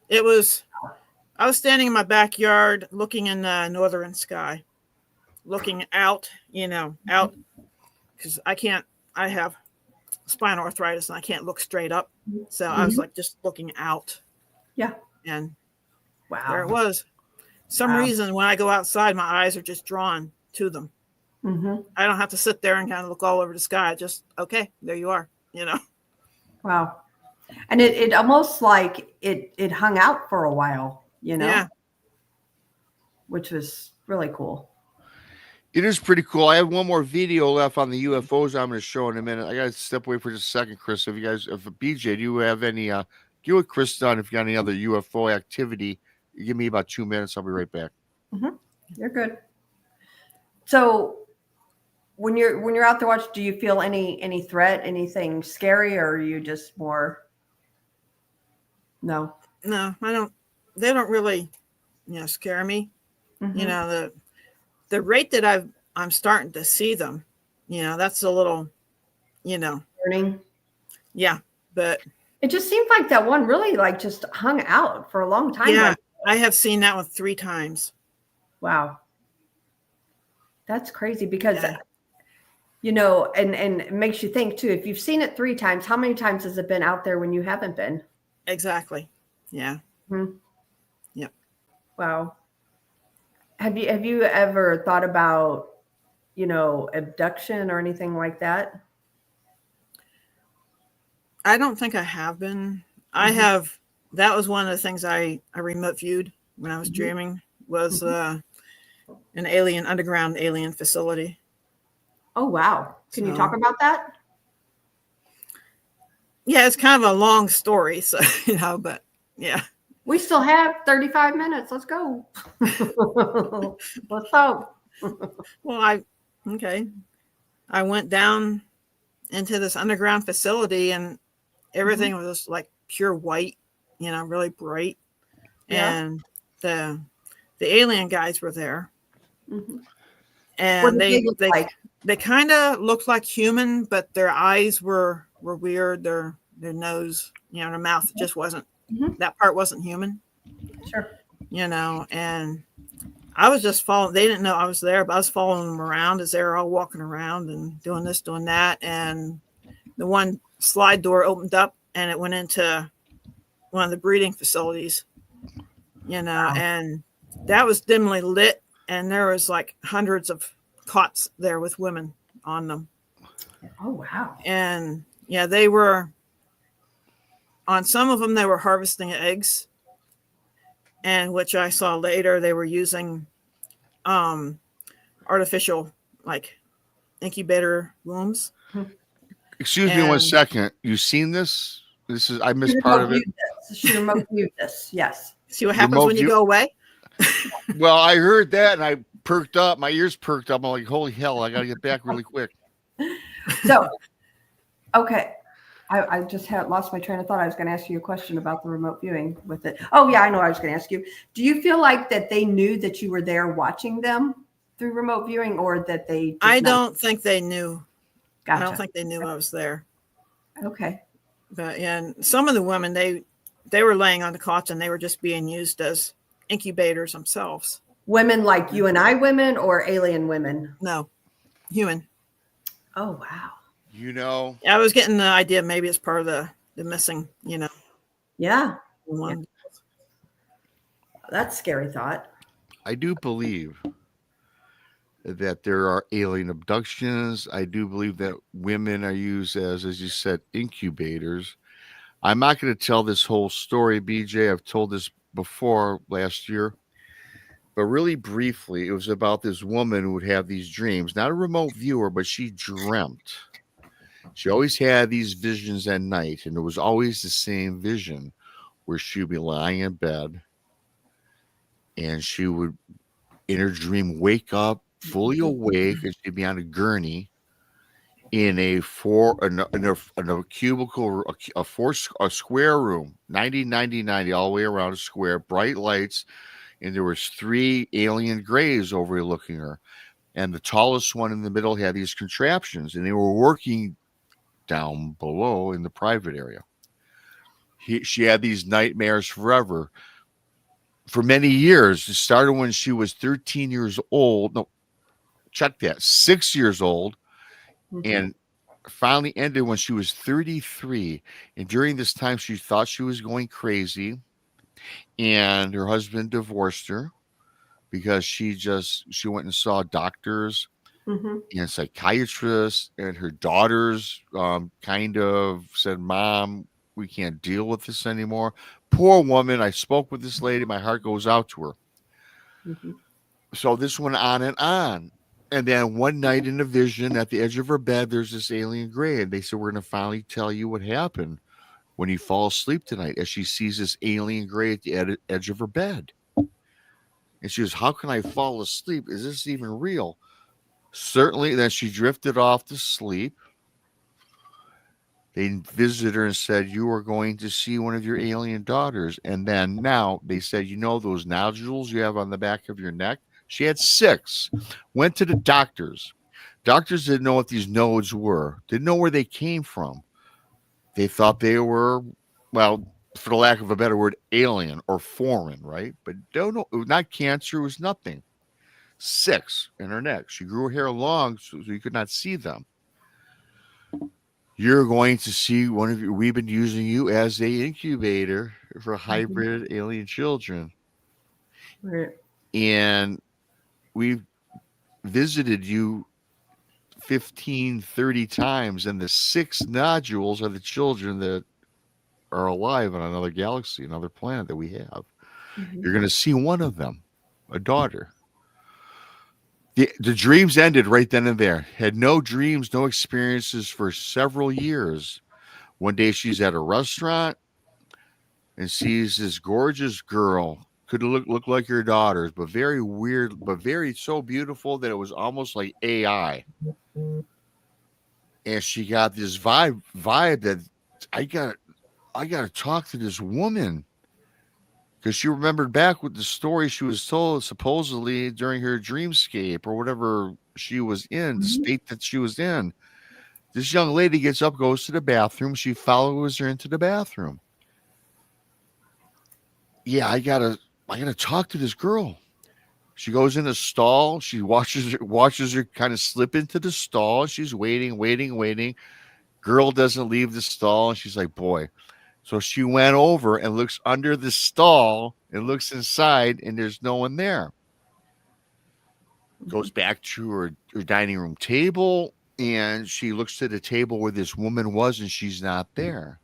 it was. I was standing in my backyard looking in the northern sky, looking out, out, because I have spinal arthritis and I can't look straight up. So I was like just looking out. Yeah. And Wow. there it was. Some reason when I go outside, my eyes are just drawn to them. Mm-hmm. I don't have to sit there and kind of look all over the sky. Just, okay, there you are, Wow. And it almost like it hung out for a while, Yeah. which was really cool. It is pretty cool. I have one more video left on the UFOs I'm going to show in a minute. I got to step away for just a second, Chris. If BJ, do you have any, get with Krista on if you got any other UFO activity? You give me about 2 minutes. I'll be right back. Mm-hmm. You're good. So when you're out there watching, do you feel any threat, anything scary, or are you just more? No, I don't. They don't really, scare me. Mm-hmm. The rate that I'm starting to see them, that's a little, Learning. Yeah, but it just seemed like that one really like just hung out for a long time. Yeah, like, I have seen that one 3 times. wow, that's crazy because Yeah. and it makes you think too. If you've seen it 3 times, how many times has it been out there when you haven't been? Exactly. Yeah. Mm-hmm. Yep. Wow. Have you ever thought about, abduction or anything like that? I don't think I have been. I have. That was one of the things I remote viewed when I was dreaming was an underground alien facility. Oh, wow. Can you talk about that? Yeah, it's kind of a long story. So, but yeah. We still have 35 minutes. Let's go. Let's go. Well, I went down into this underground facility and everything was like pure white, really bright. Yeah. And the alien guys were there. Mm-hmm. And they kind of looked like human, but their eyes were weird. Their nose, their mouth just wasn't, that part wasn't human. Sure. And I was just following. They didn't know I was there, but I was following them around as they were all walking around and doing this, doing that. And the one slide door opened up and it went into one of the breeding facilities, Wow. and that was dimly lit. And there was like hundreds of cots there with women on them. Oh, wow. And yeah, they were, on some of them, they were harvesting eggs. And which I saw later, they were using artificial like incubator wombs. Excuse me 1 second. You seen this? I missed part of it. She remote viewed this. Yes. See what happens when you go away? Well, I heard that and I perked up. My ears perked up. I'm like, holy hell, I got to get back really quick. So, okay. I just lost my train of thought. I was going to ask you a question about the remote viewing with it. Oh, yeah, I know what I was going to ask you. Do you feel like that they knew that you were there watching them through remote viewing or that they I don't think they knew. Gotcha. I don't think they knew I was there. Okay. But yeah, and some of the women, they were laying on the cots and they were just being used as incubators themselves. Women like you and I women or alien women? No, human. Oh, wow. I was getting the idea maybe it's part of the missing, Yeah. one. That's a scary thought. I do believe that there are alien abductions. I do believe that women are used as you said, incubators. I'm not going to tell this whole story, BJ. I've told this before last year. But really briefly, it was about this woman who would have these dreams. Not a remote viewer, but she dreamt. She always had these visions at night, and it was always the same vision where she would be lying in bed, and she would, in her dream, wake up fully awake, and she'd be on a gurney in a cubicle, a square room, 90, all the way around a square, bright lights. and there was 3 alien grays overlooking her. And the tallest one in the middle had these contraptions, and they were working down below in the private area. She had these nightmares forever. For many years. It started when she was 13 years old. No, check that, 6 years old, and finally ended when she was 33. And during this time, she thought she was going crazy, and her husband divorced her because she went and saw doctors and psychiatrists, and her daughters kind of said, "Mom, we can't deal with this anymore." Poor woman. I spoke with this lady. My heart goes out to her. So this went on and on. And then one night in a vision at the edge of her bed, there's this alien gray. And they said, "We're going to finally tell you what happened when you fall asleep tonight," as she sees this alien gray at the edge of her bed. And she goes, "How can I fall asleep? Is this even real?" Certainly. Then she drifted off to sleep. They visited her and said, "You are going to see one of your alien daughters." And then now they said, "You know those nodules you have on the back of your neck?" She had 6. Went to the doctors. Doctors didn't know what these nodes were. Didn't know where they came from. They thought they were, well, for the lack of a better word, alien or foreign, right? But don't know. It was not cancer. It was nothing. 6 in her neck. She grew her hair long so you could not see them. "You're going to see one of your, we've been using you as a incubator for hybrid alien children. Right. And we've visited you 15, 30 times, and the 6 nodules are the children that are alive on another galaxy, another planet that we have. You're going to see one of them, a daughter." The dreams ended right then and there. Had no dreams, no experiences for several years. One day she's at a restaurant and sees this gorgeous girl. Could look like her daughters, but very weird, but very so beautiful that it was almost like AI. And she got this vibe that I got to talk to this woman. Because she remembered back with the story she was told supposedly during her dreamscape or whatever she was in, the state that she was in. This young lady gets up, goes to the bathroom. She follows her into the bathroom. "Yeah, I gotta talk to this girl." She goes in a stall. She watches her kind of slip into the stall. She's waiting. Girl doesn't leave the stall. And she's like, "Boy." So she went over and looks under the stall and looks inside, and there's no one there. Goes back to her dining room table, and she looks to the table where this woman was, and she's not there.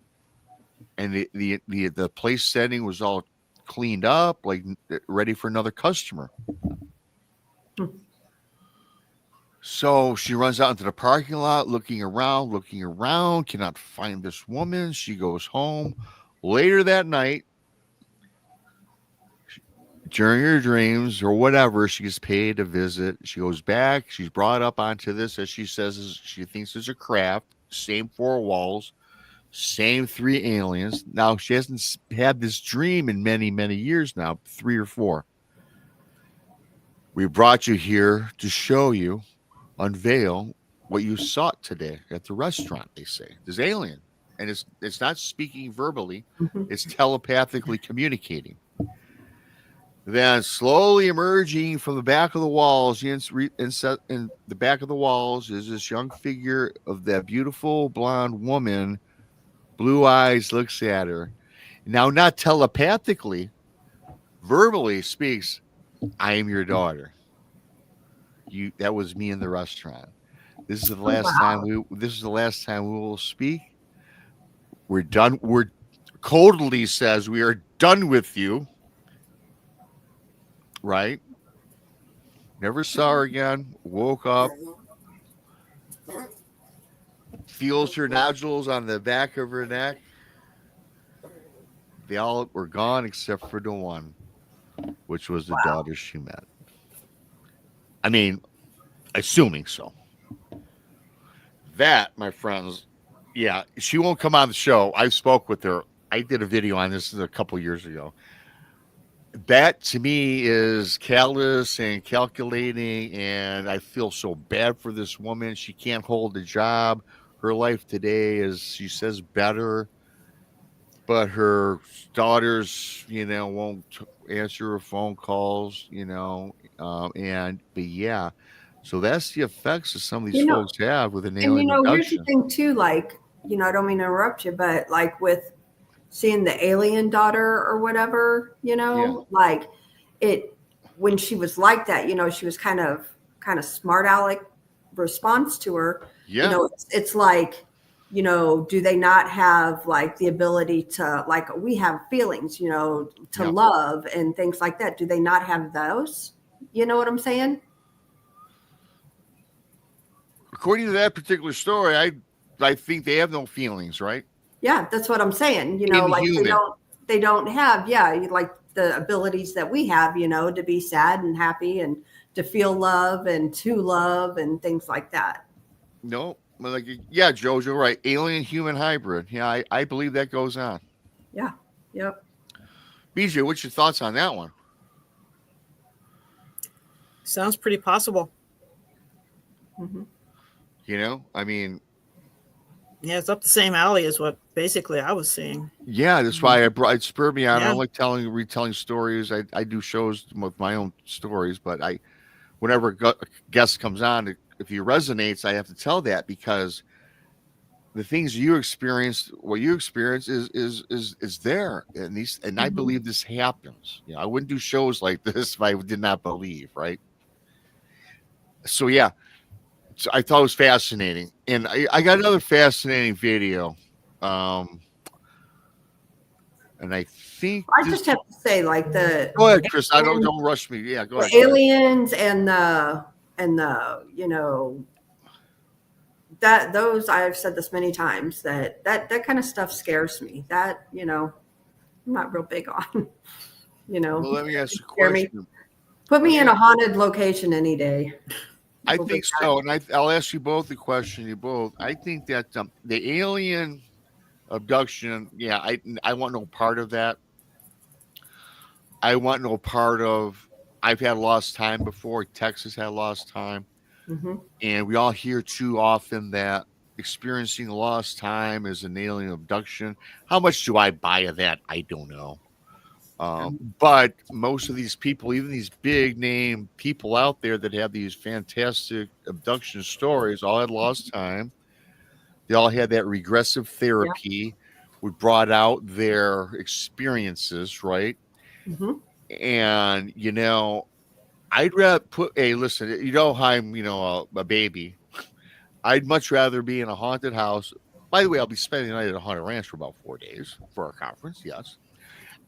And the place setting was all cleaned up, like ready for another customer. So she runs out into the parking lot, looking around, cannot find this woman. She goes home. Later that night, during her dreams or whatever, she gets paid a visit. She goes back. She's brought up onto this, as she says, she thinks it's a craft. Same 4 walls, same 3 aliens. Now, she hasn't had this dream in many, many years now, 3 or 4. We brought you here to show you, unveil what you sought today at the restaurant. They say this alien, and it's not speaking verbally, it's telepathically communicating. Then slowly emerging from the back of the walls, in the back of the walls is this young figure of that beautiful blonde woman. Blue eyes, looks at her. Now, not telepathically, verbally speaks, "I am your daughter. That was me in the restaurant. This is the last time we will speak. We're done. We're coldly says we are done with you." Right? Never saw her again. Woke up. Feels her nodules on the back of her neck. They all were gone except for the one, which was the daughter she met. I mean, assuming so. That, my friends, yeah, she won't come on the show. I spoke with her. I did a video on this a couple years ago. that to me is callous and calculating, and I feel so bad for this woman. She can't hold a job. Her life today is, she says, better, but her daughters, won't answer her phone calls, but yeah, so that's the effects that some of these folks have with an alien Here's the abduction. thing too, like, I don't mean to interrupt you, but like with seeing the alien daughter or whatever, like it, when she was like that, she was kind of smart aleck response to her. Yeah. It's like, do they not have like the ability to, like, we have feelings, to love and things like that. Do they not have those? You know what I'm saying? According to that particular story, I think they have no feelings, right? Yeah, that's what I'm saying. Like they don't have, like the abilities that we have, to be sad and happy and to feel love and to love and things like that. No, like, yeah, Jojo, right? Alien human hybrid. Yeah, I believe that goes on. Yeah. Yep. BJ, what's your thoughts on that one? Sounds pretty possible. Mm-hmm. I mean, yeah, it's up the same alley as what basically I was seeing. Yeah, that's why it spurred me on. Yeah. I like retelling stories. I do shows with my own stories, but whenever a guest comes on, if he resonates, I have to tell that, because the things you experienced, what you experience is there, and I believe this happens. I wouldn't do shows like this if I did not believe, right? So yeah. So I thought it was fascinating, and I got another fascinating video, and I think I just have to say, like, the go ahead, Chris. I don't rush me. Yeah, go ahead. Aliens and the that those, I've said this many times, that kind of stuff scares me. That I'm not real big on. Well, let me ask you a question. Put me in a haunted location any day. I think so, and I'll ask you both the question. You both. I think that the alien abduction. Yeah, I want no part of that. I want no part of. I've had lost time before. Texas had lost time, and we all hear too often that experiencing lost time is an alien abduction. How much do I buy of that? I don't know. But most of these people, even these big name people out there that have these fantastic abduction stories, all had lost time. They all had that regressive therapy, which brought out their experiences, right? And I'd rather listen, I'm a baby. I'd much rather be in a haunted house. By the way, I'll be spending the night at a haunted ranch for about 4 days for our conference. Yes.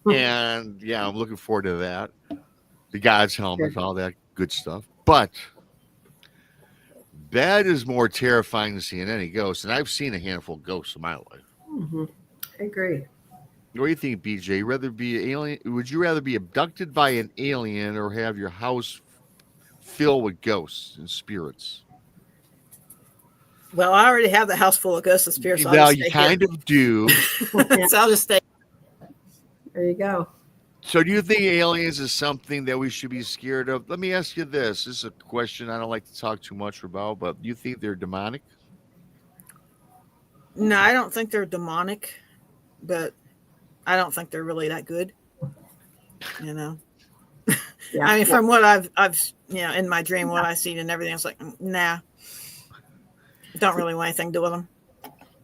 And yeah, I'm looking forward to that. The God's helmet, all that good stuff. But that is more terrifying than seeing any ghosts. And I've seen a handful of ghosts in my life. I agree. What do you think, BJ? Would you rather be abducted by an alien or have your house filled with ghosts and spirits? Well, I already have the house full of ghosts and spirits. Well, you kind of do. So I'll just stay. There you go. So do you think aliens is something that we should be scared of? Let me ask you this. This is a question I don't like to talk too much about, but do you think they're demonic? No, I don't think they're demonic, but I don't think they're really that good. Yeah. I mean, from what I've in my dream, what I've seen and everything, it's like, nah, don't really want anything to do with them.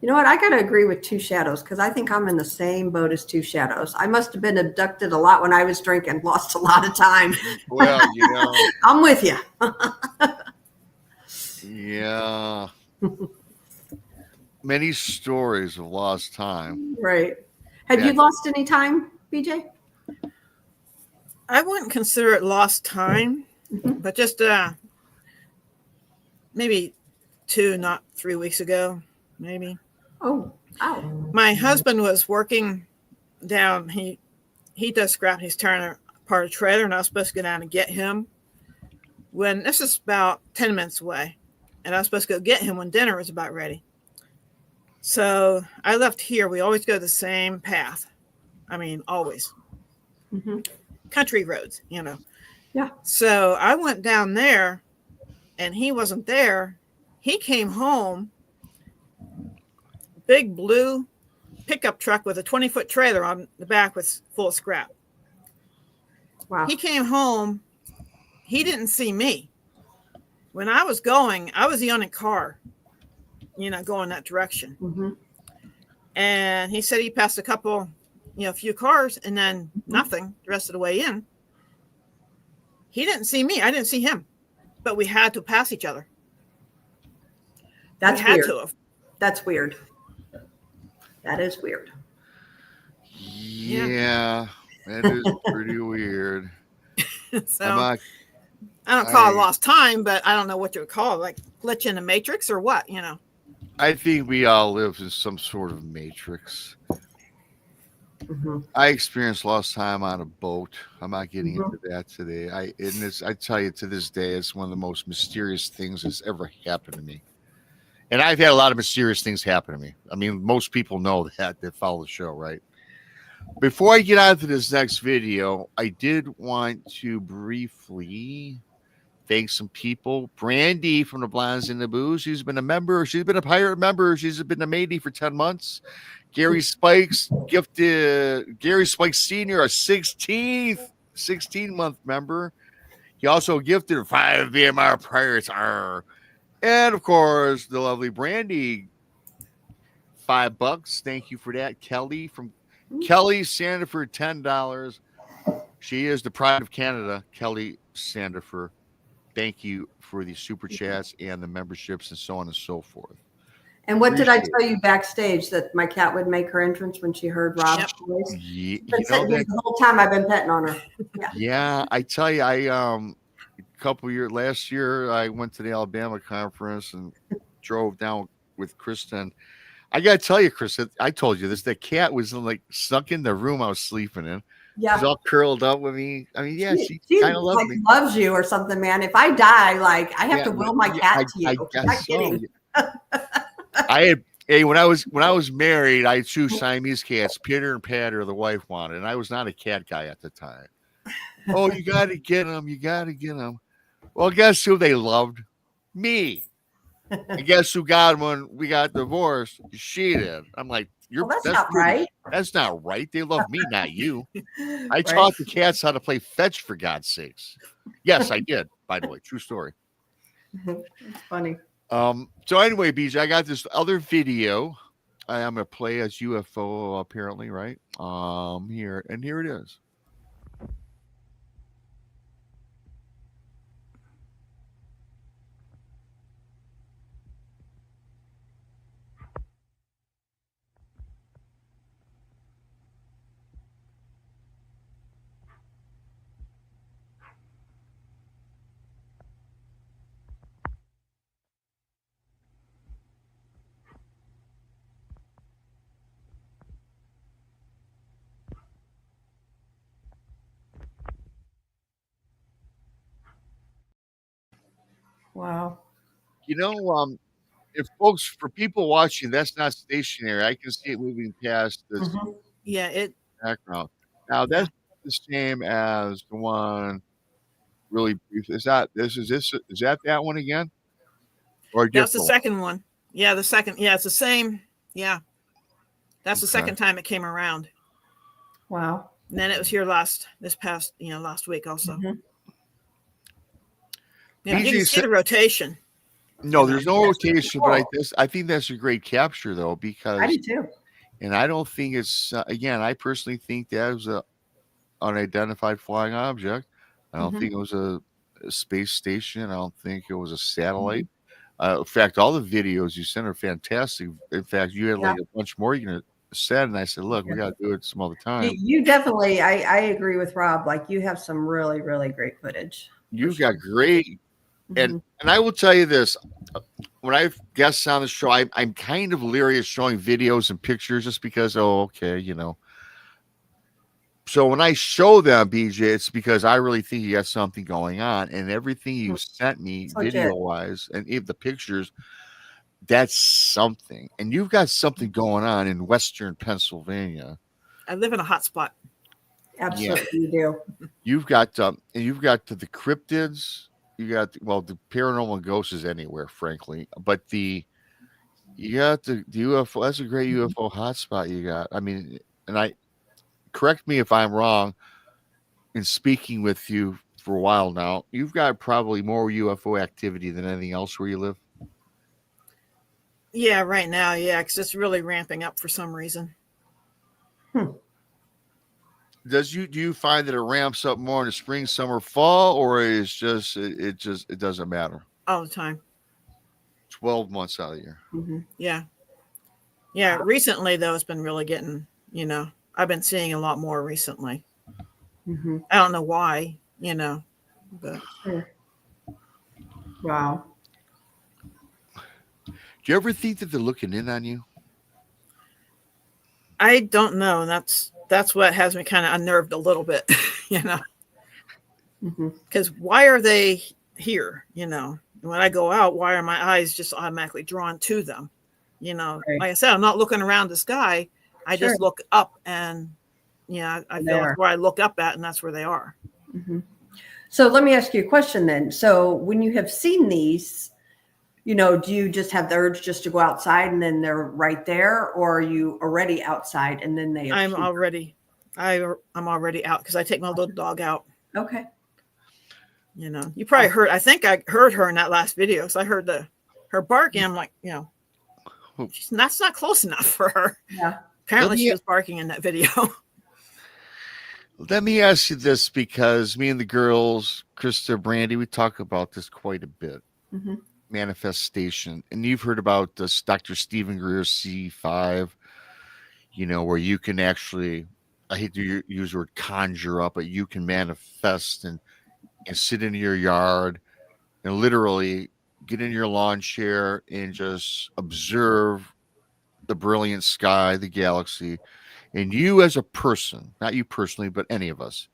You know what? I got to agree with Two Shadows, because I think I'm in the same boat as Two Shadows. I must have been abducted a lot when I was drinking, lost a lot of time. Well, I'm with you. Yeah. Many stories of lost time. Right. Have you lost any time, BJ? I wouldn't consider it lost time, but just maybe 2, not 3 weeks ago, maybe. Oh, wow. My husband was working down. He does scrap. He's tearing apart a trailer, and I was supposed to go down and get him. When this is about 10 minutes away, and I was supposed to go get him when dinner was about ready. So I left here. We always go the same path. I mean, always. country roads, you know. Yeah. So I went down there and he wasn't there. He came home, big blue pickup truck with a 20-foot trailer on the back with full of scrap. Wow. He came home. He didn't see me. When I was going, I was the only car, you know, going that direction. Mm-hmm. And he said he passed a couple, you know, a few cars and then nothing the rest of the way in. He didn't see me. I didn't see him, but we had to pass each other. That's we had weird. to have. That's weird. That is weird. Yeah, that is pretty weird. So I don't call it lost time, but I don't know what you would call it, like glitch in the matrix or what, you know. I think we all live in some sort of matrix. Mm-hmm. I experienced lost time on a boat. I'm not getting into that today. I tell you, to this day, it's one of the most mysterious things that's ever happened to me. And I've had a lot of mysterious things happen to me. I mean, most people know that follow the show, right? Before I get on to this next video, I did want to briefly thank some people. Brandy from the Blondes and the Booze. She's been a member. She's been a pirate member. She's been a matey for 10 months. Gary Spikes gifted Gary Spikes Sr. a 16-month member. He also gifted 5 BMR Pirates. And of course, the lovely Brandy, $5. Thank you for that. Kelly from Kelly Sandiford, $10. She is the pride of Canada, Kelly Sandiford. Thank you for the super chats and the memberships and so on and so forth. And what did I tell you backstage, that my cat would make her entrance when she heard Rob's voice? Yeah, the whole time I've been petting on her. Yeah, I tell you, last year I went to the Alabama conference and drove down with Krista. And I gotta tell you, Krista, I told you this, the cat was like stuck in the room I was sleeping in. Yeah. She's all curled up with me. I mean, yeah, she kind of loves me. Loves you or something, man. If I die, like I have to will my cat to you. I guess not so. kidding. When I was married, I had 2 Siamese cats, Peter and Patter, the wife wanted, and I was not a cat guy at the time. Oh, you gotta get them, you gotta get them. Well, guess who they loved? Me. And guess who got them when we got divorced? She did. I'm like, that's not right. That's not right. They love me, not you. I taught the cats how to play fetch, for God's sakes. Yes, I did. By the way, true story. It's funny. So anyway, BJ, I got this other video. I'm gonna play as UFO, apparently, right? Here it is. Wow. You know, if folks, for people watching, that's not stationary. I can see it moving past this background. Now that's the same as the one really brief. Is that that one again? Or that's the second one. Yeah, the second. Yeah, it's the same. Yeah. That's the second time it came around. Wow. And then it was here last week also. Yeah, you can see the rotation. No, there's no rotation, but I think that's a great capture, though, because I do too. And I don't think it's again. I personally think that was a unidentified flying object. I don't think it was a space station. I don't think it was a satellite. In fact, all the videos you sent are fantastic. In fact, you had like a bunch more you're gonna send, and I said, "Look, we got to do it some other time." You definitely. I agree with Rob. Like you have some really, really great footage. You've got great. And I will tell you this, when I have guests on the show, I'm kind of leery of showing videos and pictures just because, you know. So when I show them, BJ, it's because I really think you got something going on. And everything you sent me video-wise and even the pictures, that's something. And you've got something going on in Western Pennsylvania. I live in a hot spot. Absolutely, you do. You've got the cryptids. You got the paranormal ghosts is anywhere, frankly, but you got the UFO. That's a great UFO hotspot you got. I mean, and correct me if I'm wrong. In speaking with you for a while now, you've got probably more UFO activity than anything else where you live. Yeah, right now, yeah, because it's really ramping up for some reason. Do you find that it ramps up more in the spring, summer, fall, or is it doesn't matter? All the time. 12 months out of the year. Mm-hmm. Yeah. Yeah. Recently, though, it's been really getting, I've been seeing a lot more recently. Mm-hmm. I don't know why, but. Wow. Do you ever think that they're looking in on you? I don't know. That's what has me kind of unnerved a little bit, because why are they here? When I go out, why are my eyes just automatically drawn to them? Right. Like I said, I'm not looking around the sky. I just look up and, I feel it's where I look up at, and that's where they are. Mm-hmm. So let me ask you a question then. So when you have seen these, do you just have the urge just to go outside and then they're right there, or are you already outside and then they appear? I'm already out because I take my little dog out. Okay. You probably heard, I think I heard her in that last video. So I heard her barking. I'm like, that's not close enough for her. Yeah. Apparently she was barking in that video. Let me ask you this, because me and the girls, Krista, Brandy, we talk about this quite a bit. Mm-hmm. Manifestation, and you've heard about this Dr. Stephen Greer's C5, where you can actually, I hate to use the word conjure up, but you can manifest and sit in your yard and literally get in your lawn chair and just observe the brilliant sky, the galaxy. And you as a person, not you personally, but any of us,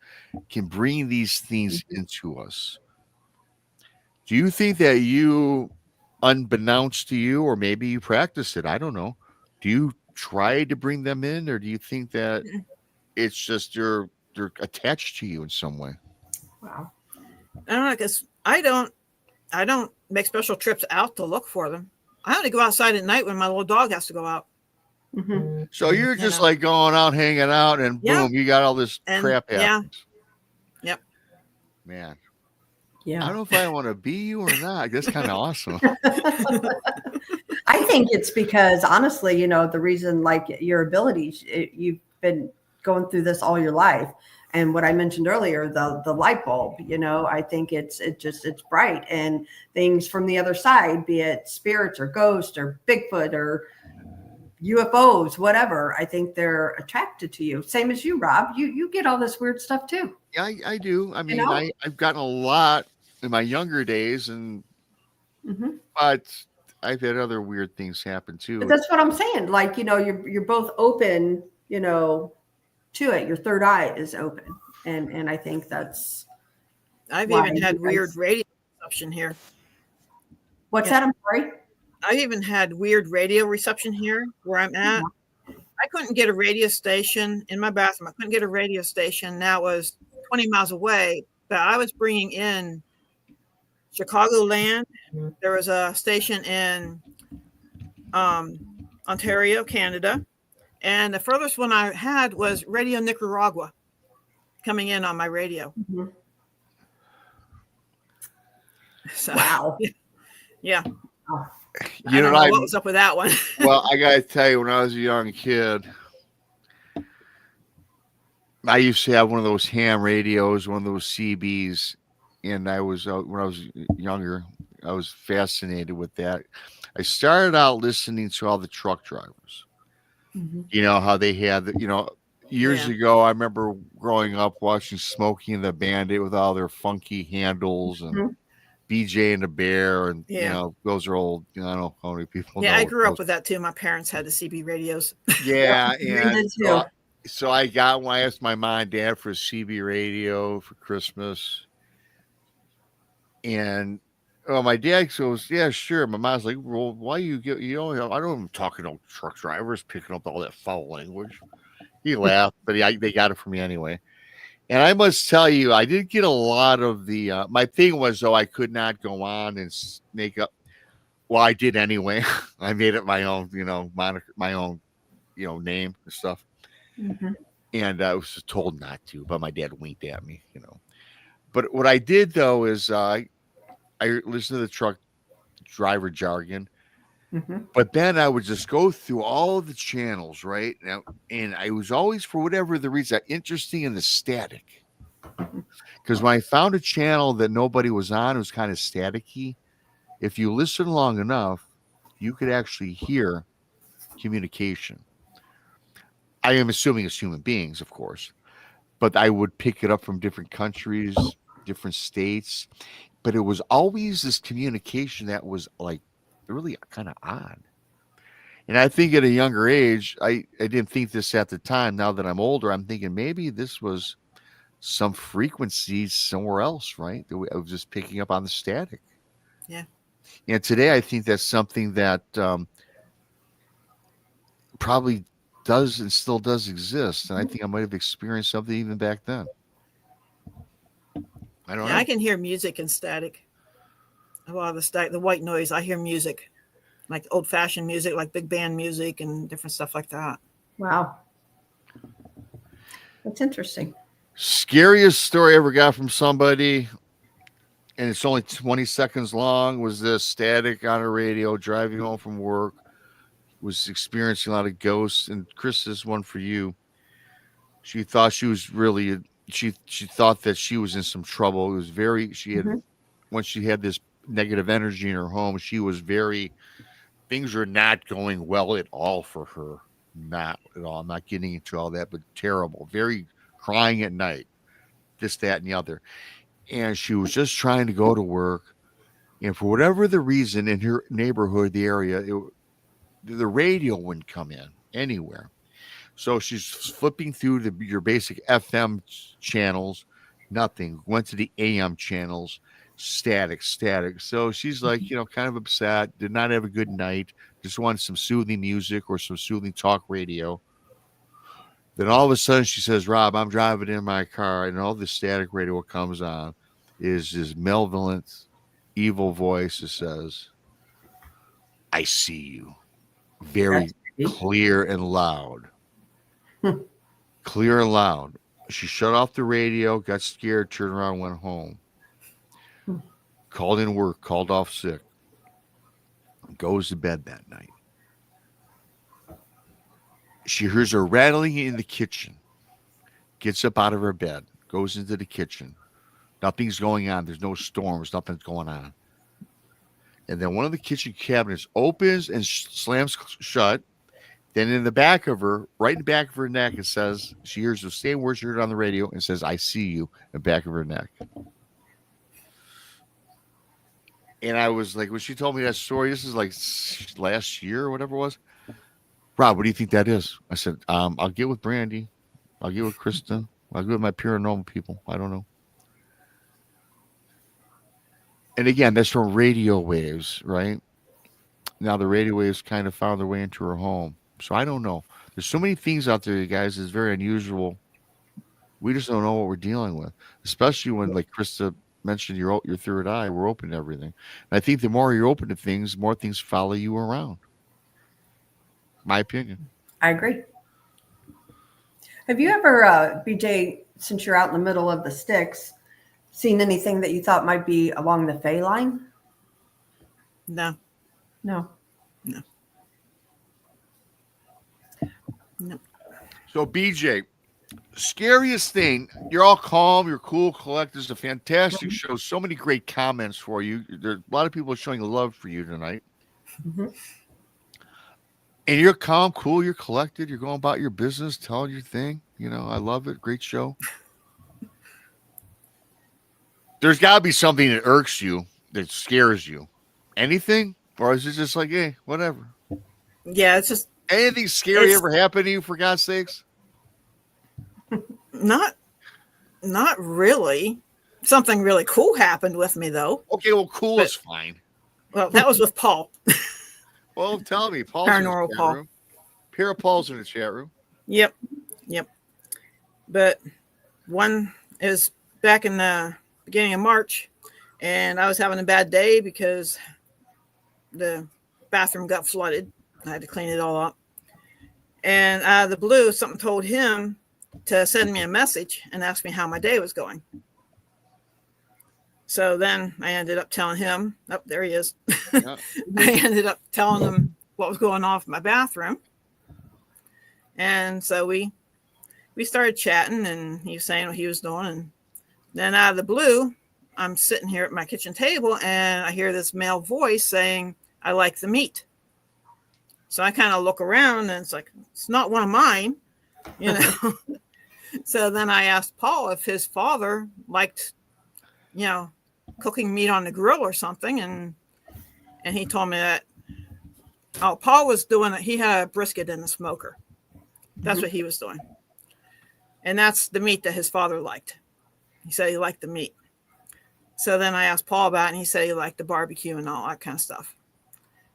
can bring these things into us. Do you think that you, unbeknownst to you, or maybe you practice it, I don't know, do you try to bring them in, or do you think that it's just they're attached to you in some way? Wow. I don't know, because I don't make special trips out to look for them. I only go outside at night when my little dog has to go out. Mm-hmm. So you're just like going out, hanging out, and boom, you got all this crap happening. Yeah. Yep. Man. Yeah. I don't know if I want to be you or not. That's kind of awesome. I think it's because, honestly, the reason, like your abilities, you've been going through this all your life. And what I mentioned earlier, the light bulb, I think it's bright, and things from the other side, be it spirits or ghosts or Bigfoot or UFOs, whatever, I think they're attracted to you. Same as you, Rob. You get all this weird stuff too. Yeah, I do. I mean, I've gotten a lot in my younger days, and but I've had other weird things happen too. But that's what I'm saying. Like, you're both open, to it. Your third eye is open, and I think that's. I've even had weird radio reception here. What's that? I'm sorry. I've even had weird radio reception here where I'm at. I couldn't get a radio station in my bathroom. I couldn't get a radio station. That was 20 miles away, but I was bringing in Chicagoland. There was a station in Ontario, Canada. And the furthest one I had was Radio Nicaragua coming in on my radio. Mm-hmm. So, wow. Yeah. I don't know what was up with that one. Well, I got to tell you, when I was a young kid, I used to have one of those ham radios, one of those CBs, and when I was younger, I was fascinated with that. I started out listening to all the truck drivers. Mm-hmm. How they had, years ago, I remember growing up watching Smokey and the Bandit with all their funky handles and BJ and the Bear, and those are old. I don't know how many people. Yeah, I grew up with that too. My parents had the CB radios. Yeah, and so I got one. I asked my mom and dad for a CB radio for Christmas, and my dad goes, "Yeah, sure." My mom's like, "Well, why you get? I don't talking to truck drivers picking up all that foul language." He laughed, but they got it for me anyway. And I must tell you, I did get a lot of the. My thing was though, I could not go on and make up. Well, I did anyway. I made it my own, moniker, my own, name and stuff. Mm-hmm. And I was told not to, but my dad winked at me, But what I did though is I listened to the truck driver jargon, but then I would just go through all of the channels, right? Now, and I was always, for whatever the reason, interesting in the static. Because when I found a channel that nobody was on, it was kind of staticky. If you listen long enough, you could actually hear communication. I am assuming it's human beings, of course, but I would pick it up from different countries, different states. But it was always this communication that was like really kind of odd. And I think at a younger age, I didn't think this at the time. Now that I'm older, I'm thinking maybe this was some frequency somewhere else, right? I was just picking up on the static. Yeah. And today I think that's something that probably does and still does exist. And I think I might have experienced something even back then. I don't know. I can hear music and static. A lot of the static, the white noise, I hear music, like old-fashioned music, like big band music and different stuff like that. Wow. That's interesting. Scariest story I ever got from somebody, and it's only 20 seconds long, was this static on a radio, driving home from work, was experiencing a lot of ghosts. And Chris, this one for you. She thought she was really, she thought that she was in some trouble. It was very, she had, when she had this negative energy in her home, she was very, things were not going well at all for her. Not at all. I'm not getting into all that, but terrible. Very crying at night, this, that, and the other. And she was just trying to go to work. And for whatever the reason in her neighborhood, the area, the radio wouldn't come in anywhere. So she's flipping through your basic FM channels, nothing. Went to the AM channels, static. So she's like, kind of upset, did not have a good night, just wanted some soothing music or some soothing talk radio. Then all of a sudden she says, Rob, I'm driving in my car, and all the static radio comes on is this malevolent, evil voice that says, I see you. Very clear and loud. Clear and loud. She shut off the radio, got scared, turned around, went home. Called in work, called off sick. Goes to bed that night. She hears her rattling in the kitchen. Gets up out of her bed, goes into the kitchen. Nothing's going on. There's no storms. Nothing's going on. And then one of the kitchen cabinets opens and slams shut. Then in the back of her, right in the back of her neck, it says, she hears the same words she heard on the radio and says, I see you, in the back of her neck. And I was like, when she told me that story, this is like last year or whatever it was. Rob, what do you think that is? I said, I'll get with Brandy. I'll get with Krista. I'll get with my paranormal people. I don't know. And again, that's from radio waves, right? Now the radio waves kind of found their way into her home. So I don't know. There's so many things out there, you guys. It's very unusual. We just don't know what we're dealing with, especially when, like Krista mentioned, your third eye. We're open to everything. And I think the more you're open to things, more things follow you around. My opinion. I agree. Have you ever, BJ, since you're out in the middle of the sticks, seen anything that you thought might be along the Fey line? No. So BJ, scariest thing, you're all calm, you're cool, collected. It's a fantastic show. So many great comments for you. There's a lot of people showing love for you tonight. And you're calm, cool, you're collected, you're going about your business, telling your thing. I love it. Great show. There's got to be something that irks you, that scares you. Anything? Or is it just like, hey, whatever? Yeah, it's just. Anything scary ever happened to you, for God's sakes? Not really. Something really cool happened with me, though. Okay, well, cool is fine. Well, that was with Paul. Well, tell me. Paul's Paranormal Paul. Paul's in the chat room. Yep. But one is back in the beginning of March, and I was having a bad day because the bathroom got flooded. I had to clean it all up. And out of the blue, something told him to send me a message and ask me how my day was going. So then I ended up telling him, oh, there he is. Yeah. I ended up telling him what was going on in my bathroom. And so we started chatting, and he was saying what he was doing. And then out of the blue, I'm sitting here at my kitchen table, and I hear this male voice saying, I like the meat. So I kind of look around, and it's like, it's not one of mine, you know. So then I asked Paul if his father liked, you know, cooking meat on the grill or something. And he told me that, Paul was doing it. He had a brisket in the smoker. That's what he was doing. And that's the meat that his father liked. He said he liked the meat. So then I asked Paul about it, and he said he liked the barbecue and all that kind of stuff.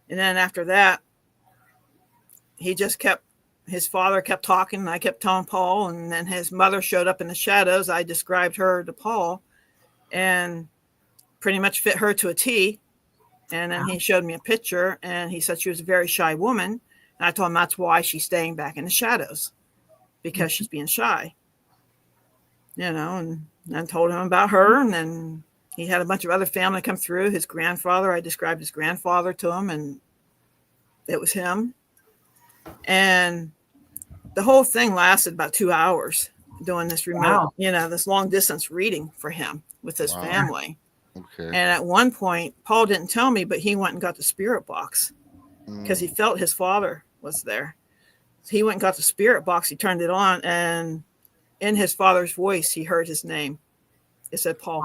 And then after that, his father kept talking, and I kept telling Paul, and then his mother showed up in the shadows. I described her to Paul and pretty much fit her to a T. And then he showed me a picture, and he said she was a very shy woman. And I told him that's why she's staying back in the shadows, because she's being shy, you know. And I told him about her, and then he had a bunch of other family come through. His grandfather, I described his grandfather to him, and it was him. And the whole thing lasted about 2 hours, doing this remote, you know, this long distance reading for him with his family. Okay. And at one point, Paul didn't tell me, but he went and got the spirit box because he felt his father was there. So he went and got the spirit box. He turned it on, and in his father's voice, he heard his name. It said Paul.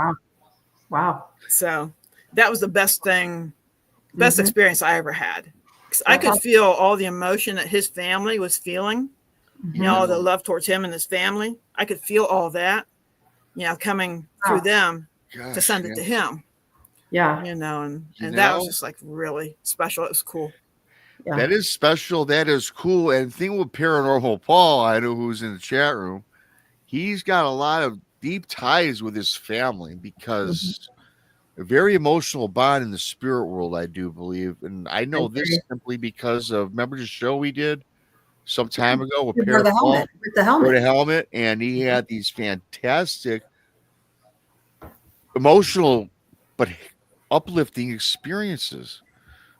Wow. So that was the best experience I ever had. I could feel all the emotion that his family was feeling, you know, all the love towards him and his family. I could feel all that, you know, coming through them to send it to him. Yeah. You know, and that was just like really special. It was cool. Yeah. That is special. That is cool. And the thing with Paranormal Paul, I know who's in the chat room, he's got a lot of deep ties with his family because a very emotional bond in the spirit world, I do believe. And I know this simply because of, remember the show we did some time ago with the helmet, and he had these fantastic emotional but uplifting experiences.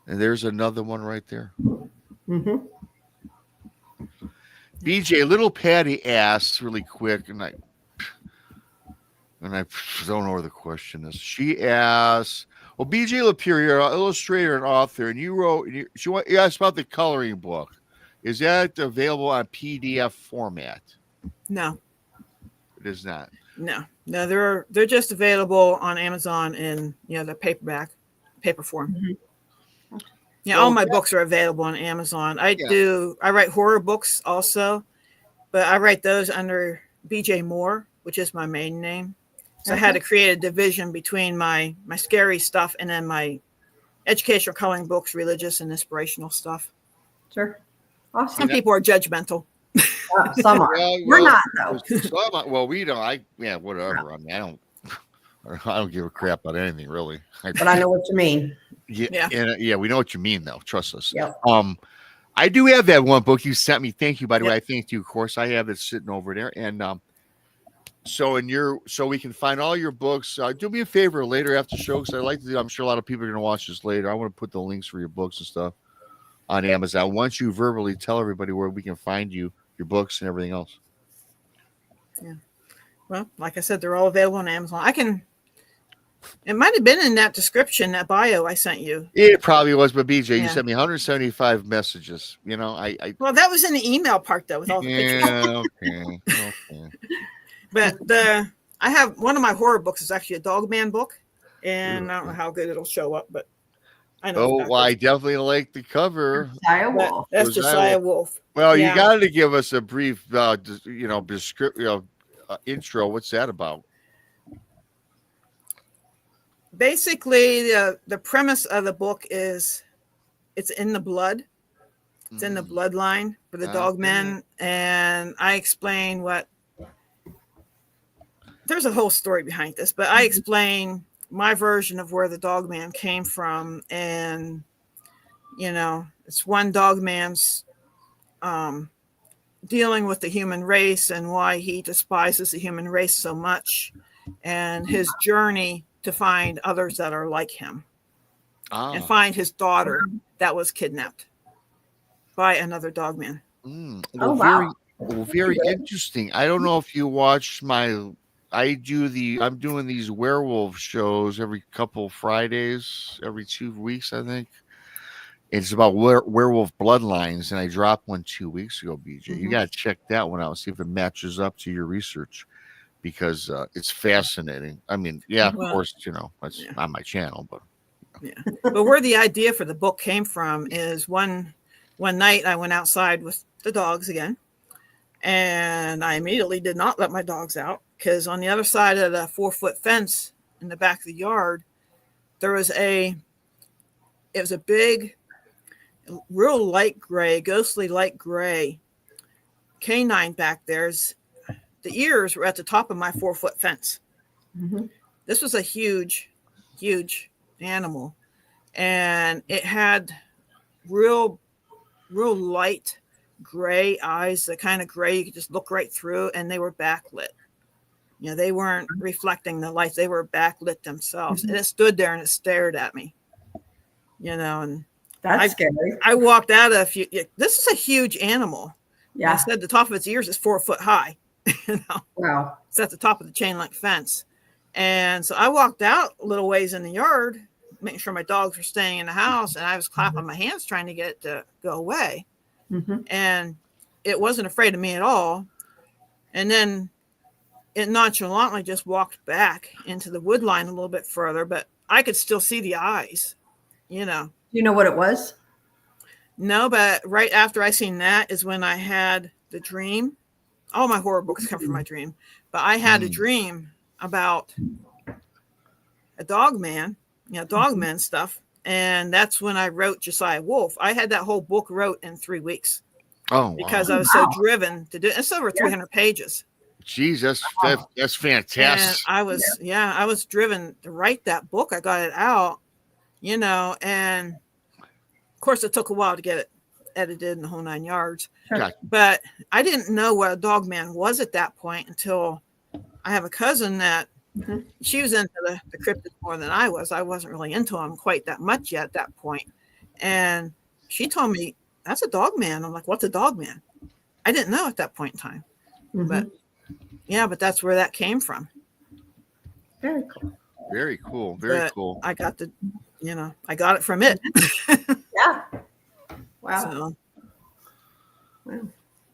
And there's another one right there. BJ, little Patty asks really quick, and I don't know where the question is. She asks, well, BJ LaPier, you're an illustrator and author, and you asked about the coloring book. Is that available on PDF format? No. It is not. No, they're just available on Amazon in, you know, the paper form. Yeah, all my books are available on Amazon. I write horror books also, but I write those under BJ Moore, which is my maiden name. So I had to create a division between my scary stuff and then my educational coloring books, religious and inspirational stuff. Sure. Awesome. Some people are judgmental. Some are. We're not, though. Well, we don't. Whatever. I mean, I don't give a crap about anything, really. But I know what you mean. Yeah, we know what you mean, though. Trust us. Yeah. I do have that one book you sent me. Thank you, by the way. I thank you, of course. I have it sitting over there, and so we can find all your books. Do me a favor later after the show, because I like to do. I'm sure a lot of people are going to watch this later. I want to put the links for your books and stuff on Amazon. Once you verbally tell everybody where we can find you, your books and everything else. Yeah. Well, like I said, they're all available on Amazon. It might have been in that description, that bio I sent you. It probably was, but BJ, you sent me 175 messages. You know, well, that was in the email part though, with all the pictures. Okay. But I have one of my horror books is actually a Dogman book, and I don't know how good it'll show up, but I know. Oh, I definitely like the cover. Josiah Wolf. That's Josiah Wolf. Well, you got to give us a brief, intro. What's that about? Basically, the premise of the book is it's in the blood. It's in the bloodline for the Dogmen, and I explain what there's a whole story behind this, but I explain my version of where the dog man came from. And, you know, it's one dog man's dealing with the human race and why he despises the human race so much, and his journey to find others that are like him and find his daughter that was kidnapped by another dog man. Well, very interesting. I don't know if you watched I'm doing these werewolf shows every couple Fridays, every 2 weeks, I think. It's about werewolf bloodlines, and I dropped one 2 weeks ago, BJ. You got to check that one out, see if it matches up to your research, because it's fascinating. I mean, of course, you know, it's on my channel, but But where the idea for the book came from is one night I went outside with the dogs again, and I immediately did not let my dogs out, because on the other side of the 4-foot fence in the back of the yard, it was a big, real light gray, ghostly light gray canine back there. The ears were at the top of my 4-foot fence. This was a huge animal, and it had real light gray eyes, the kind of gray you could just look right through, and they were backlit. You know, they weren't reflecting the lights, they were backlit themselves. And it stood there and it stared at me, you know. And that's scary. I walked out this is a huge animal. Yeah. I said the top of its ears is 4 foot high. You know? Wow. It's at the top of the chain link fence. And so I walked out a little ways in the yard, making sure my dogs were staying in the house, and I was clapping my hands trying to get it to go away. And it wasn't afraid of me at all. And then it nonchalantly just walked back into the wood line a little bit further, but I could still see the eyes, you know. You know what it was? No, but right after I seen that is when I had the dream. All my horror books come from my dream, but I had a dream about a dog man, you know, dogman stuff. And that's when I wrote Josiah Wolf. I had that whole book wrote in 3 weeks. Because I was so driven to do it. It's over 300 pages. Jeez, that's fantastic. And I was driven to write that book. I got it out, you know, and of course it took a while to get it edited and the whole 9 yards. Sure. But I didn't know what a dog man was at that point until I have a cousin that she was into the cryptid more than I was. I wasn't really into them quite that much yet at that point. And she told me, that's a dog man. I'm like, what's a dog man? I didn't know at that point in time. But that's where that came from. Very cool. Very cool. Very cool. I got I got it from it. Yeah. Wow.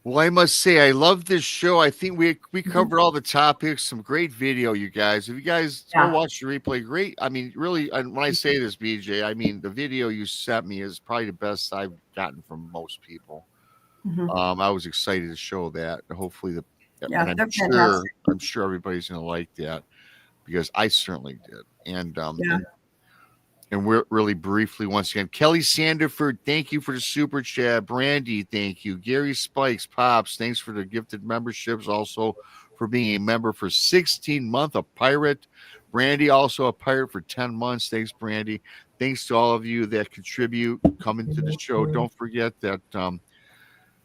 Well, I must say, I love this show. I think we covered all the topics. Some great video, you guys. If you guys go watch the replay, great. I mean, really, and when I say this, BJ, I mean, the video you sent me is probably the best I've gotten from most people. I was excited to show that. Hopefully, I'm sure everybody's going to like that, because I certainly did. And we're really briefly, once again, Kelly Sandiford, thank you for the super chat. Brandy, thank you. Gary Spikes, Pops, thanks for the gifted memberships. Also for being a member for 16 months, a pirate. Brandy, also a pirate for 10 months. Thanks, Brandy. Thanks to all of you that contribute coming to the show. Don't forget that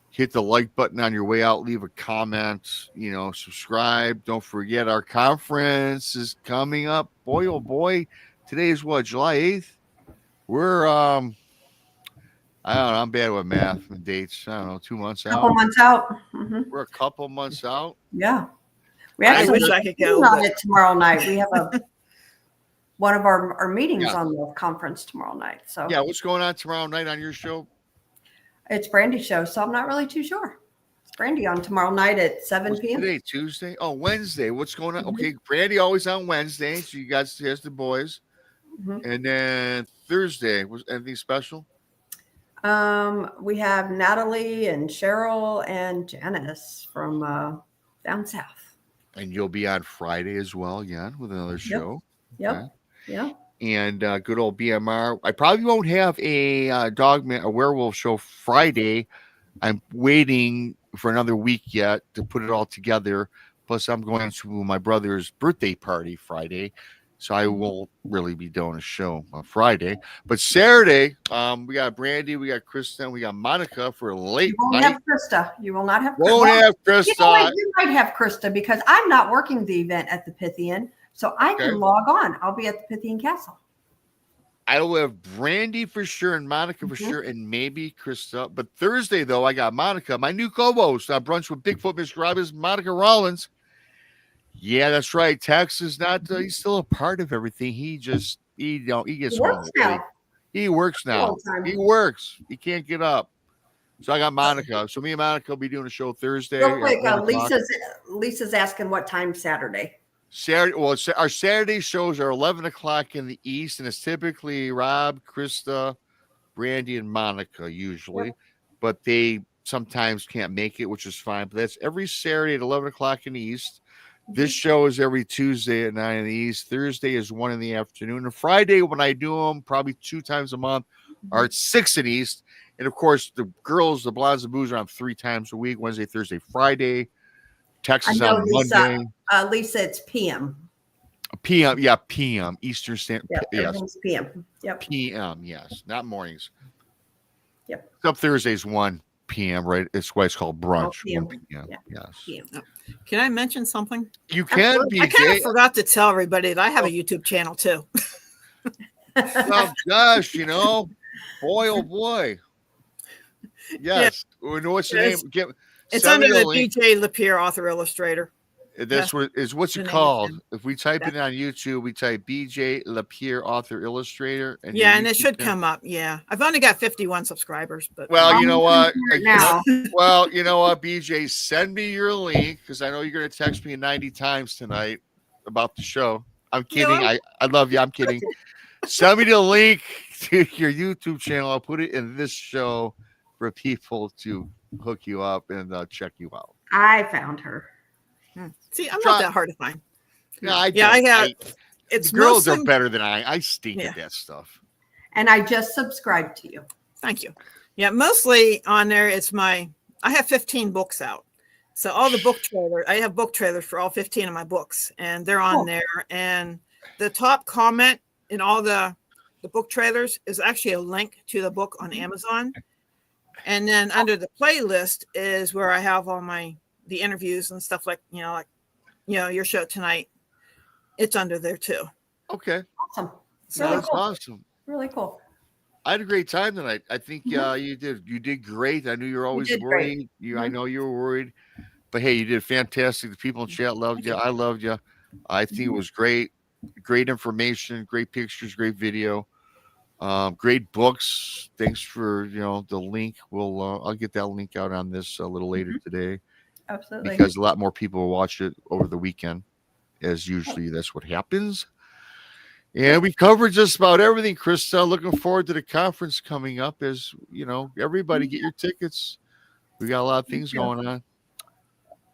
hit the like button on your way out. Leave a comment, subscribe. Don't forget our conference is coming up. Boy, oh boy. Today is what, July 8th? We're, I don't know, I'm bad with math and dates. I don't know, 2 months out. Couple months out. We're a couple months out. Yeah. We actually wish I could go on it tomorrow night. We have one of our meetings on the conference tomorrow night. So yeah, what's going on tomorrow night on your show? It's Brandy's show, so I'm not really too sure. It's Brandy on tomorrow night at 7 p.m. Today, Tuesday? Oh, Wednesday. What's going on? Okay, Brandy always on Wednesday, so you guys here's the boys. And then Thursday, was anything special? We have Natalie and Cheryl and Janice from down south. And you'll be on Friday as well, again, with another show. Yep. Okay. Yeah. And good old BMR. I probably won't have a werewolf show Friday. I'm waiting for another week yet to put it all together. Plus, I'm going to my brother's birthday party Friday, so I won't really be doing a show on Friday. But Saturday, we got Brandy, we got Krista, and we got Monica for a late You won't night. have Krista. You will not have Krista. Won't have Krista. You know what? You might have Krista because I'm not working the event at the Pythian, so I can log on. I'll be at the Pythian Castle. I will have Brandy for sure and Monica for sure, and maybe Krista. But Thursday, though, I got Monica, my new co-host on Brunch with Bigfoot Michiganrob is Monica Rollins. Yeah, that's right. Tex is not. He's still a part of everything. He gets home. He works now. He works. He can't get up. So I got Monica. So me and Monica will be doing a show Thursday. Real quick, Lisa's asking what time Saturday. Saturday. Well, our Saturday shows are 11 o'clock in the East, and it's typically Rob, Krista, Brandy, and Monica usually, but they sometimes can't make it, which is fine. But that's every Saturday at 11 o'clock in the East. This show is every Tuesday at 9 in the East. Thursday is 1 in the afternoon. And Friday, when I do them, probably 2 times a month, are at 6 in the East. And of course, the girls, the Blondes and Boos, are on 3 times a week: Wednesday, Thursday, Friday. Texas on Monday. Lisa, it's PM. PM, yeah, PM, Eastern Standard. Yeah, yes. PM. Yep. PM, yes, not mornings. Yep. Except Thursday's 1 p.m., right? It's why it's called brunch. 1 p.m. Yeah. Yes. PM. Can I mention something? You can be. I kind of forgot to tell everybody that I have a YouTube channel too. Oh gosh, boy, oh boy. Yes. Yeah. What's your name? It's under the BJ LaPier, author illustrator. That's what is what's it called? If we type it on YouTube, we type BJ LaPier, author illustrator. And it should come up. Yeah. I've only got 51 subscribers, but well, you know what? Well, you know what, BJ, send me your link because I know you're gonna text me 90 times tonight about the show. I'm kidding. I love you. I'm kidding. Send me the link to your YouTube channel. I'll put it in this show for people to hook you up and check you out. I found her. See, I'm not that hard to find. No, I got. It's girls are better than I stink at that stuff. And I just subscribed to you. Thank you. Yeah, mostly on there. I have 15 books out, so all the book trailers. I have book trailers for all 15 of my books, and they're on there. And the top comment in all the book trailers is actually a link to the book on Amazon. And then under the playlist is where I have all the interviews and stuff like your show tonight. It's under there too. Okay. Awesome. So that's awesome. Really cool. I had a great time tonight. I think you did great. I knew you were always worried. I know you were worried, but hey, you did fantastic. The people in chat loved you. I loved you. I think it was great. Great information, great pictures, great video. Great books. Thanks for the link. I'll get that link out on this a little later today. Absolutely. Because a lot more people will watch it over the weekend, as usually that's what happens. And we covered just about everything, Krista. Looking forward to the conference coming up. As everybody get your tickets. We got a lot of things going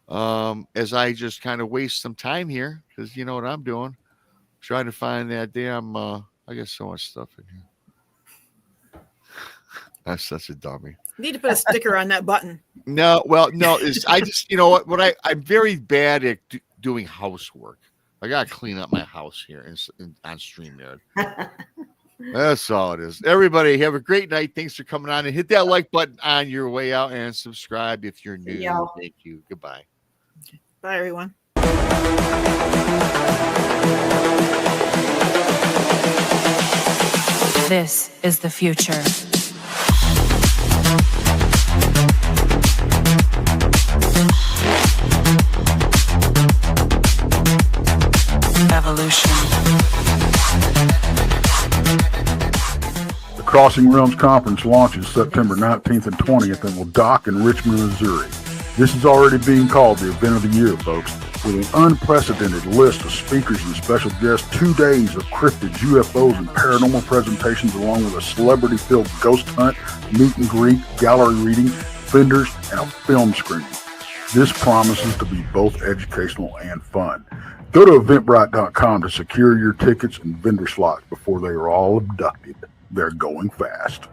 on. As I just kind of waste some time here, because you know what I'm doing, trying to find that damn. I got so much stuff in here. I'm such a dummy. You need to put a sticker on that button. No. I just, I'm very bad at doing housework. I got to clean up my house here on StreamYard. That's all it is. Everybody have a great night. Thanks for coming on and hit that like button on your way out and subscribe if you're new. Thank you. Goodbye. Bye, everyone. This is the future. Evolution. The Crossing Realms Conference launches September 19th and 20th and will dock in Richmond, Missouri. This is already being called the event of the year, folks, with an unprecedented list of speakers and special guests, 2 days of cryptids, UFOs, and paranormal presentations, along with a celebrity-filled ghost hunt, meet and greet, gallery reading, vendors, and a film screening. This promises to be both educational and fun. Go to Eventbrite.com to secure your tickets and vendor slots before they are all abducted. They're going fast.